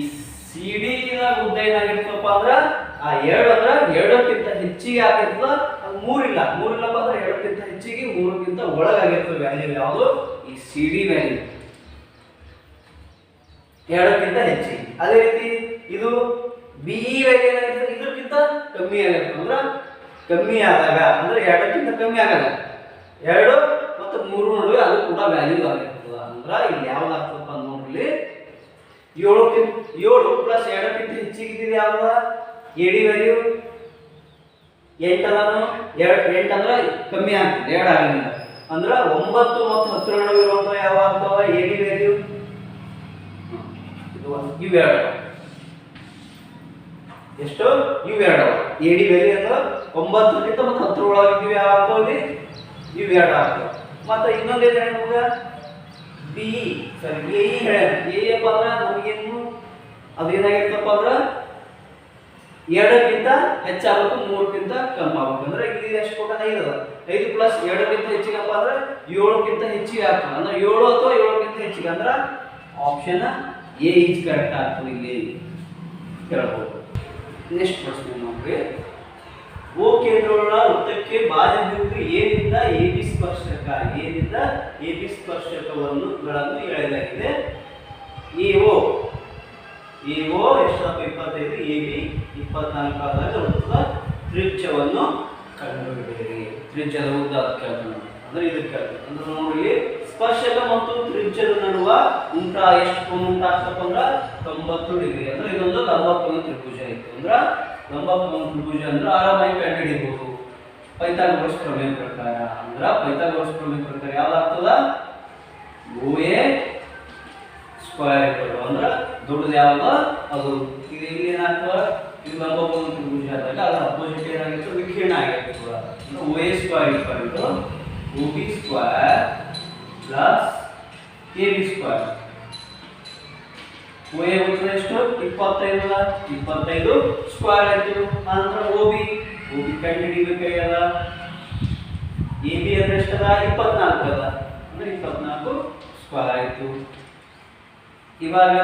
ಸಿ ಡಿ ಉದ್ದ ಏನಾಗಿರ್ತಪ್ಪ ಅಂದ್ರೆ ಆ 2 ಅಂದ್ರೆ 2ಕ್ಕಿಂತ ಹೆಚ್ಚಿಗೆ ಆಗಿರ್ತದ. ಅದು 3 ಇಲ್ಲಪ್ಪ ಅಂದ್ರೆ 2ಕ್ಕಿಂತ ಹೆಚ್ಚಿಗೆ 3ಕ್ಕಿಂತ ಒಳಗಾಗಿರ್ತದೆ ವ್ಯಾಲ್ಯೂ ಯಾವುದು ಈ ಸಿ ಡಿ ವ್ಯಾಲ್ಯೂ 2ಕ್ಕಿಂತ ಹೆಚ್ಚಿಗೆ. ಅದೇ ರೀತಿ ಇದು ಬಿ ಇ ವ್ಯಾಲ್ಯೂ ಏನಾಗಿರ್ತದೆ ಇದಕ್ಕಿಂತ ಕಮ್ಮಿ ಆಗಿರ್ತದೆ. ಅಂದ್ರೆ ಕಮ್ಮಿ ಆದಾಗ ಅಂದ್ರೆ 2ಕ್ಕಿಂತ ಕಮ್ಮಿ ಆಗಲ್ಲ, 2 ಮತ್ತು 3 ನಡುವೆ ಅದು ಕೂಡ ವ್ಯಾಲ್ಯೂ ಆಗಿರ್ತದ. ಅಂದ್ರೆ ಇಲ್ಲಿ ಯಾವ್ದು ಆಗ್ತದಪ್ಪ ನೋಡ್ರಿ 7 ಪ್ಲಸ್ 2ಕ್ಕಿಂತ ಹೆಚ್ಚಿಗೆ ಇದೆ ಯಾವ್ದು ಎಡಿ ವ್ಯಾಲ್ಯೂ 8 ಅದಾನು 8 ಅಂದ್ರೆ ಕಮ್ಮಿ ಆಗ್ತದೆ 2 ಆಗಿಲ್ಲ. ಅಂದ್ರೆ 9 ಮತ್ತು 10 ನಡುವೆ ಇರುವಂತಹ ಯಾವ ಆಗ್ತಾವ ಎಡಿ ವ್ಯಾಲ್ಯೂ ಇವೆರಡು. ಎಷ್ಟು ಇವೆರಡು ಎಡಿ ವ್ಯಾಲ್ಯೂ ಅಂದ್ರೆ 9ಕ್ಕಿಂತ ಮತ್ತು 10 ಒಳಗಿದ್ದೀವಿ ಯಾವ ಆಗ್ತಾವೆ ಇವೆರಡು ಆಗ್ತಾವೆ. ಮತ್ತೆ ಇನ್ನೊಂದು ಏನು ಹೇಳಿ ನಮ್ಗೆ ಬಿ ಸರಿ ಎ ಹೇಳಪ್ಪ ಅಂದ್ರೆ ನಮಗೇನು ಅದೇನಾಗಿರ್ತಪ್ಪ ಅಂದ್ರೆ 2ಕ್ಕಿಂತ ಹೆಚ್ಚಾಗಬೇಕು 3ಕ್ಕಿಂತ ಕಮ್ಮಿ ಆಗ್ಬೇಕು. ಅಂದ್ರೆ ಇಲ್ಲಿ ಎಷ್ಟು ಕೊಟ್ಟ 5 ಅದ 5 ಪ್ಲಸ್ 2ಕ್ಕಿಂತ ಹೆಚ್ಚಿಗಪ್ಪ ಅಂದ್ರೆ 7ಕ್ಕಿಂತ ಹೆಚ್ಚಿಗೆ ಆಗ್ತದೆ. ಅಂದ್ರೆ 7 ಅಥವಾ 7ಕ್ಕಿಂತ ಹೆಚ್ಚಿಗೆ ಅಂದ್ರೆ ಆಪ್ಷನ್ ಎ ಈಸ್ ಕರೆಕ್ಟ್ ಆಗ್ತದೆ ಇಲ್ಲಿ ಕೇಳಬಹುದು. ನೆಕ್ಸ್ಟ್ ಪ್ರಶ್ನೆ ನೋಡ್ರಿ, ಓ ಕೇಂದ್ರಗಳ ವೃತ್ತಕ್ಕೆ ಬಾಹ್ಯ ಬಿಂದು ಎನಿಂದ ಎ ಬಿ ಸ್ಪರ್ಶಕವನ್ನು ಎಳೆಯಲಾಗಿದೆ. ಎಒ ಎಷ್ಟಪ್ಪ 25, ಎ ಬಿ 24 ಆದಾಗ ವೃತ್ತದ ತ್ರಿಜ್ಯವನ್ನು ಕಂಡುಹಿಡಿಯಿರಿ. ತ್ರಿಜ್ಯದ ಉದ್ದ ಕೇಳ್ತಾನೆ ಅಂದ್ರೆ ಇದಕ್ಕೆ ಅಂದ್ರೆ ನೋಡಿ ಸ್ಪರ್ಶಕ ಮತ್ತು ತ್ರಿಜ್ಯದ ನಡುವ ಎಷ್ಟು ಕೋನ ಉಂಟಾಗ್ತಪ್ಪ ಅಂದ್ರೆ 90 ಡಿಗ್ರಿ. ಅಂದ್ರೆ ಇದೊಂದು ಲಂಬ ಕೋನ ತ್ರಿಭುಜ ಇತ್ತು. ಅಂದ್ರೆ ಲಂಬ ಕೋನ ತ್ರಿಭುಜ ಅಂದ್ರೆ ಆರಾಮಾಗಿ ಕಂಡುಹಿಡಿಯಬಹುದು ಪೈಥಾಗೋರಸ್ ಪ್ರಮೇಯ ಪ್ರಕಾರ. ಅಂದ್ರೆ ಪೈಥಾಗೋರಸ್ ಪ್ರಮೇಯ ಪ್ರಕಾರ ಯಾವ್ದಾಗ್ತದ OA ಸ್ಕ್ವೇರ್ ಅಂದ್ರೆ ದೊಡ್ಡದು ಯಾವ್ದ ಅದು ಇದು ಇಲ್ಲಿ ಏನಾಗ್ತದ ಇದು ಲಂಬ ಕೋನ ತ್ರಿಭುಜ ಆದಾಗ ಅದ್ರ ಅಪೋಸಿಟ್ ಏನಾಗಿತ್ತು ವಿಕೀರ್ಣ ಆಗಿರ್ತದ. ಅಂದ್ರೆ OA square OB square plus AB square. OA ಉತ್ತರ ಎಷ್ಟು 25 ಸ್ಕ್ವೇರ್ ಆಯ್ತು. ನಂತರ OB ಕಂಡುಹಿಡಿಯಬೇಕಾಗ್ಯದ. AB ಅಂದ್ರೆ ಎಷ್ಟದ 24 ಅದ ಅಂದ್ರೆ 24 ಸ್ಕ್ವೇರ್ ಆಯ್ತು. ಇವಾಗ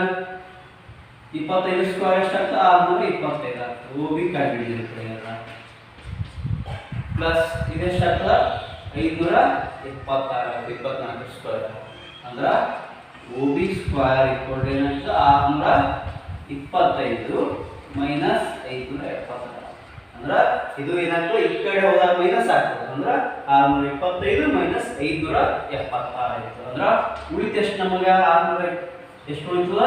25 ಸ್ಕ್ವೇರ್ ಎಷ್ಟಾಗ್ತದೆ 625 ಆಗ್ತದೆ OB ಕಂಡುಹಿಡಿದಿರುತ್ತೆ ಈಗ ಪ್ಲಸ್ ಇದೆಷ್ಟಾಗ್ತದೆ 526 24 ಸ್ಕ್ವೇರ್ ಅಂದ್ರೆ OB ಸ್ಕ್ವೇರ್ ಏನಾಗ್ತದೆ 625 ಮೈನಸ್ 576 ಅಂದ್ರೆ ಇದು ಏನಾಗ್ತದೆ ಈ ಕಡೆ ಹೋದಾಗ ಮೈನಸ್ ಆಗ್ತದೆ ಅಂದ್ರೆ 625 ಮೈನಸ್ 576 ಆಯ್ತು ಅಂದ್ರೆ ಉಳಿತು ಎಷ್ಟು ನಮಗೆ 600 ಎಷ್ಟು ಉಳಿತದ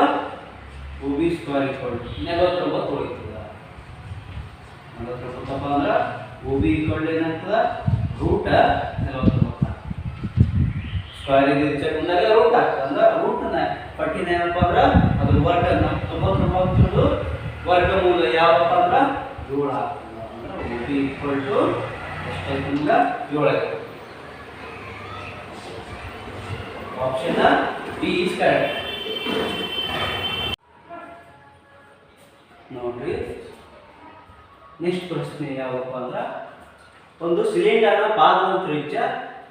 OB ಸ್ಕ್ವೇರ್ 49 ಉಳಿತದ 49 ಅಂದ್ರೆ OB ಏನಾಗ್ತದೆ ರೂಟ್ 49 ಸ್ಕ್ವೇರ್ ಇದೆ ಚೆಕ್ ಬಂದಾಗ ರೂಟ್ ಆಗ್ತದೆ ಅಂದ್ರೆ ರೂಟ್ 49 ಏನಪ್ಪ ಅಂದ್ರೆ ಅದ್ರ ವರ್ಗ 99 ವರ್ಗಮೂಲ ಯಾವಪ್ಪ ಅಂದ್ರೆ 7 ಆಗ್ತದೆ ಅಂದ್ರೆ OB ಎಷ್ಟಾಯ್ತು ನಿಮ್ಗೆ 7 ಆಯ್ತು ಆಪ್ಷನ್ ಬಿ ಇಸ್ ಕರೆಕ್ಟ್ ನೋಡ್ರಿ ನೆಕ್ಸ್ಟ್ ಪ್ರಶ್ನೆ ಯಾವಪ್ಪ ಅಂದ್ರೆ ಒಂದು ಸಿಲಿಂಡರ್ನ ಪಾದದ ತ್ರಿಜ್ಯ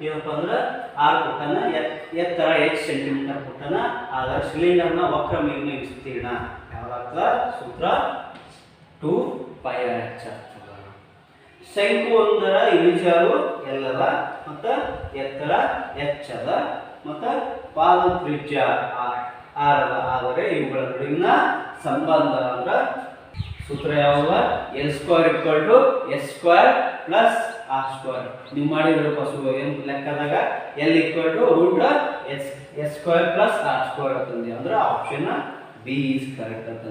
ಏನಪ್ಪ ಅಂದ್ರೆ 6 ಕೊಟ್ಟನ ಎತ್ತರ h ಸೆಂಟಿಮೀಟರ್ ಕೊಟ್ಟನ ಆದ್ರೆ ಸಿಲಿಂಡರ್ನ ವಕ್ರ ಮೇಲ್ಮೈ ವಿಸ್ತೀರ್ಣ ಯಾವಾಗ್ತದ ಸೂತ್ರ 2πr h ಆಗ್ತದ ಶಂಕು ಒಂದರ ಇಳಿಜಾರು l ಅದ ಮತ್ತು ಎತ್ತರ h ಅದ ಮತ್ತು ಪಾದದ ತ್ರಿಜ್ಯ r ಅದ ಆದರೆ ಇವುಗಳ ನಡುವಿನ ಸಂಬಂಧ ಅಂದ್ರೆ ಸೂತ್ರ ಯಾವಾಗ L² = S² + R² ನೀವು ಮಾಡಿದ್ರೆ ಪಸು ಏನು ಲೆಕ್ಕದಾಗ L = S² + R² ಅಂತಂದ್ರೆ ಅಂದ್ರೆ ಆಪ್ಷನ್ ಬಿ ಇಸ್ ಕರೆಕ್ಟ್ ಅಂತ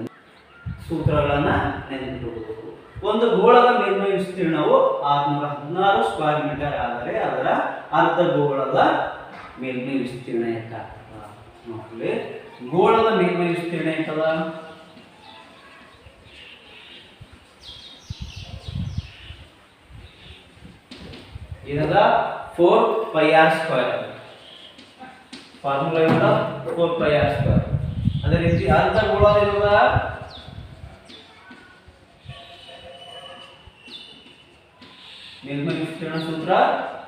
ಸೂತ್ರಗಳನ್ನು ನೆನಪಿಟ್ಟುಕೊಳ್ಳಬೇಕು ಒಂದು ಗೋಳದ ಮೇಲ್ಮೈ ವಿಸ್ತೀರ್ಣವು 616 ಸ್ಕ್ವೇರ್ ಮೀಟರ್ ಆದರೆ ಅದರ ಅರ್ಧ ಗೋಳದ ಮೇಲ್ಮೈ ವಿಸ್ತೀರ್ಣ ಎಷ್ಟಾಗ್ತದ ನೋಡಿ ಗೋಳದ ಮೇಲ್ಮೈ ವಿಸ್ತೀರ್ಣ ಎಷ್ಟದ ಏನದ 4πr² ಫಾರ್ಮುಲಾ ಏನದ 4πr². ಅದೇ ರೀತಿ ಅರ್ಧ ಗೋಳದ ಏನದ ಮೇಲ್ಮೈ ವಿಸ್ತೀರ್ಣ ಸೂತ್ರ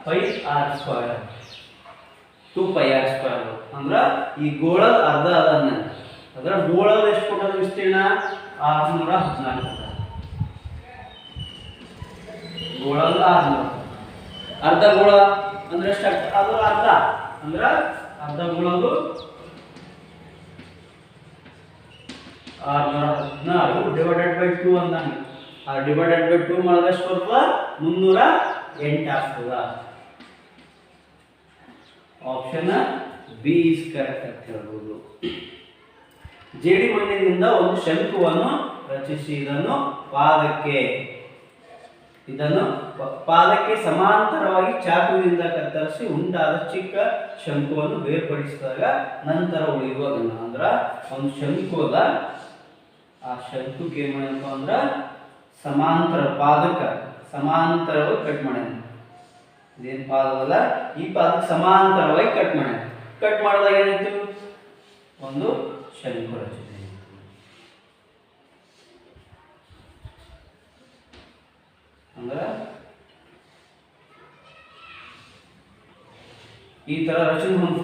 πr², 2πr² ಅಂದ್ರೆ ಈ ಗೋಳದ ಅರ್ಧ ಅದನ್ನ ಅದರ ಗೋಳದ ಎಷ್ಟು ಕೊಟ್ಟದ ವಿಸ್ತೀರ್ಣ 614 ಗೋಳದ 600 ಅರ್ಧ ಗೋಳ ಅಂದ್ರೆ ಎಷ್ಟಾಗ್ತದೆ ಅದು ಅರ್ಧ ಅಂದ್ರೆ ಅರ್ಧ ಗೋಳದು 616 ಡಿವೈಡೆಡ್ ಬೈ 2 ಅಂದಂಗೆ ಆ ಡಿವೈಡೆಡ್ ಬೈ 2 ಮಾಡಿದ್ರೆ ಎಷ್ಟು ಬರ್ತದ 308 ಆಗ್ತದ ಆಪ್ಷನ್ ಬಿ ಇಸ್ ಕರೆಕ್ಟ್ ಅಂತ ಹೇಳ್ಬೋದು ಜೇಡಿ ಮಣ್ಣಿನಿಂದ ಒಂದು ಶಂಕುವನ್ನು ರಚಿಸಿ ಇದನ್ನು ಪಾದಕ್ಕೆ ಸಮಾಂತರವಾಗಿ ಚಾಕುವಿನಿಂದ ಕತ್ತರಿಸಿ ಉಂಟಾದ ಚಿಕ್ಕ ಶಂಕುವನ್ನು ಬೇರ್ಪಡಿಸಿದಾಗ ನಂತರ ಉಳಿಯುವ ಘನ ಅಂದ್ರೆ ಒಂದು ಶಂಕು ಅದ ಆ ಶಂಕುಕ್ಕೆ ಏನು ಮಾಡಪ್ಪ ಅಂದ್ರೆ ಸಮಾಂತರ ಪಾದಕ್ಕೆ ಸಮಾಂತರವಾಗಿ ಕಟ್ ಮಾಡ್ಯಾನ ಇದೇನು ಪಾದವಲ್ಲ ಈ ಪಾದಕ್ಕೆ ಸಮಾಂತರವಾಗಿ ಕಟ್ ಮಾಡ್ಯಾನ ಕಟ್ ಮಾಡಿದಾಗ ಏನಾಯ್ತು ಒಂದು ಶಂಕು ರಚನೆ ಅಂದ್ರೆ ಈ ತರ ರಚನೆ ಹೊಂದು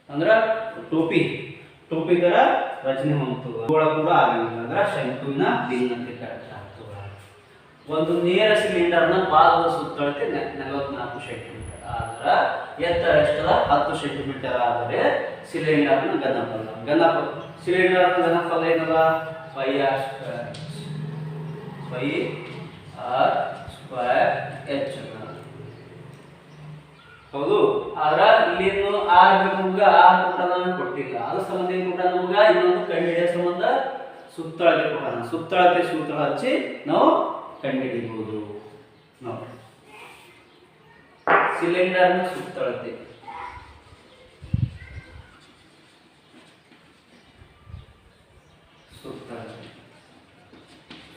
ಅಂದ್ರೆ ಟೋಪಿ ತರ ರಚನೆ ಹೊಂದ್ತದ ಗೋಳ ಕೂಡ ಆಗಂಗಿಲ್ಲ ಅಂದ್ರೆ ಶಂಕುವಿನ ಭಿನ್ನತೆ ಕರೆಕ್ಟ್ ಆಗ್ತದ ಒಂದು ನೇರ ಸಿಲಿಂಡರ್ನ ಪಾದದ ಸುತ್ತಳತೆ 44 ಸೆಂಟಿಮೀಟರ್ ಆದ್ರೆ ಎತ್ತರ ಎಷ್ಟದ 10 ಸೆಂಟಿಮೀಟರ್ ಆದರೆ ಸಿಲಿಂಡರ್ನ ಸಿಲಿಂಡರ್ನ ಘನಫಲ ಏನದ πr²h ಹೌದು ಆದ್ರೆ ಇಲ್ಲಿ ಆರ್ ನಮ್ಗೆ ಆರ್ ಕೊಟ್ಟಾನ ಕೊಟ್ಟಿಲ್ಲ ಅದ್ರ ಸಂಬಂಧ ಏನು ಕೊಟ್ಟಾನ ನಮ್ಗೆ ಇನ್ನೊಂದು ಕಂಡುಹಿಡಿಯೋ ಸಂಬಂಧ ಸುತ್ತಳತೆ ಕೊಟ್ಟಾನ ಸುತ್ತಳತೆ ಸೂತ್ರ ಹಚ್ಚಿ ನಾವು ಕಂಡುಹಿಡಿಬಹುದು ನೋಡಿ ಸಿಲಿಂಡರ್ನ ಸುತ್ತಳತೆ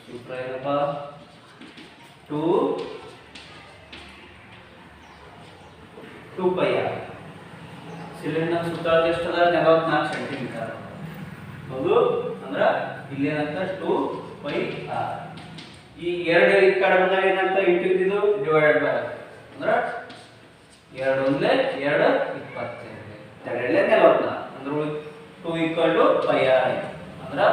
ಸೂತ್ರ ಏನಪ್ಪ 2πr ಸಿಲಿಂಡರ್ ಸುತ್ತಳತೆ ಎಷ್ಟದ 44 ಸೆಂಟಿಮೀಟರ್ ಹೌದು ಅಂದ್ರೆ ಇಲ್ಲಿ ಏನಾಗ್ತದೆ 2πr ಈ ಎರಡು ಈ ಕಡೆ ಬಂದಾಗ ಏನಾಗ್ತದೆ ಇಂಟು ಇದು ಡಿವೈಡೆಡ್ ಬೈ ಅಂದ್ರೆ 2 1 2 22 2 44 ಅಂದ್ರೆ 2 = πr ಅಂದ್ರೆ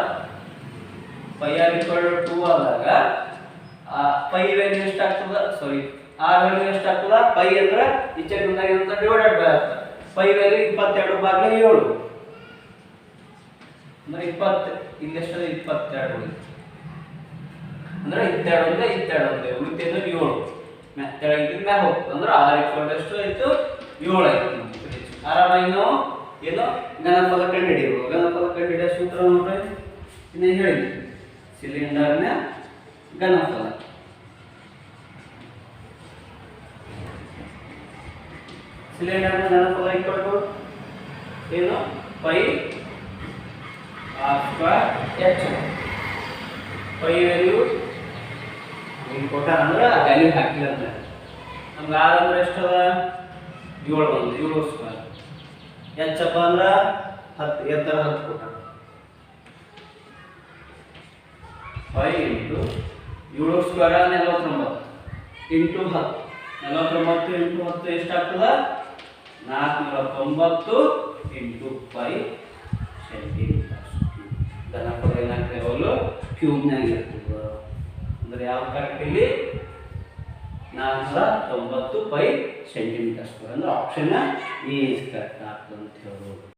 ಸಾರಿ ಆರ್ ವ್ಯಾಲ್ಯೂ ಎಷ್ಟಾಗ್ತದ ಪೈ ಅಂದ್ರೆ ಈಚೆ ಬಂದಾಗ ಏನಂತ ಡಿವೈಡೆಡ್ ಬೈ ಆಗ್ತದೆ ಪೈ ವ್ಯಾಲ್ಯೂ 22 ಭಾಗಿಲೆ 7 ಅಂದ್ರೆ 20 ಇಲ್ಲಿ ಎಷ್ಟಿದೆ 22 ಅಂದ್ರೆ 22 ಉಳಿತೇನು 7 ಕೆಳಗಿಂದ ಮ್ಯಾಗ ಹೋಗ್ತದೆ ಅಂದ್ರೆ ಆರ್ ಈಕ್ವಲ್ ಎಷ್ಟು ಆಯ್ತು 7 ಆಯ್ತು ಆರಾಮಾಗಿ ನಾವು ಏನು ಘನಫಲ ಕಂಡುಹಿಡಿಯಬಹುದು ಘನಫಲ ಕಂಡುಹಿಡಿಯೋ ಸೂತ್ರ ನೋಡ್ರಿ ಇನ್ನೇ ಹೇಳಿ ಸಿಲಿಂಡರ್ನ ಘನಫಲ ಸಿಲಿಂಡರ್ನ ಘನಫಲ ಈಕ್ವಲ್ ಟು ಏನು pi r square h pi value ಇಲ್ಲಿ ಕೊಟ್ಟಾರ ಅಂದ್ರೆ ವ್ಯಾಲ್ಯೂ ಹಾಕಿಲ್ಲ ಅಂದ್ರೆ ನಮ್ಗೆ ಆರ್ ಅಂದ್ರೆ ಎಷ್ಟದ 7 ಬಂದು 7 ಸ್ಕ್ವೇರ್ ಎಚ್ಚಪ್ಪ ಅಂದ್ರೆ 10 ಎತ್ತರ 10 ಕೊಟ್ಟಾರ 5 ಇಂಟು 7 ಸ್ಕ್ವೇರ್ 49 ಇಂಟು 10 49 ಇಂಟು 10 ಎಷ್ಟಾಗ್ತದ 490 ಇಂಟು 5 ಸೆಂಟಿಮೀಟರ್ ಘನಫಲ ಏನಾಗ್ತದೆ ಅವಳು ಕ್ಯೂಬ್ನಾಗ ಇರ್ತದೆ ಅಂದ್ರೆ ಯಾವ ಕರೆಕ್ಟ್ ಇಲ್ಲಿ 490 ಪೈ ಸೆಂಟಿಮೀಟರ್ ಸ್ಕ್ವೇರ್ ಅಂದ್ರೆ ಆಪ್ಷನ್ ಎ ಇಸ್ ಕರೆಕ್ಟ್ ಆಗ್ತದೆ ಅಂತ ಹೇಳಬಹುದು.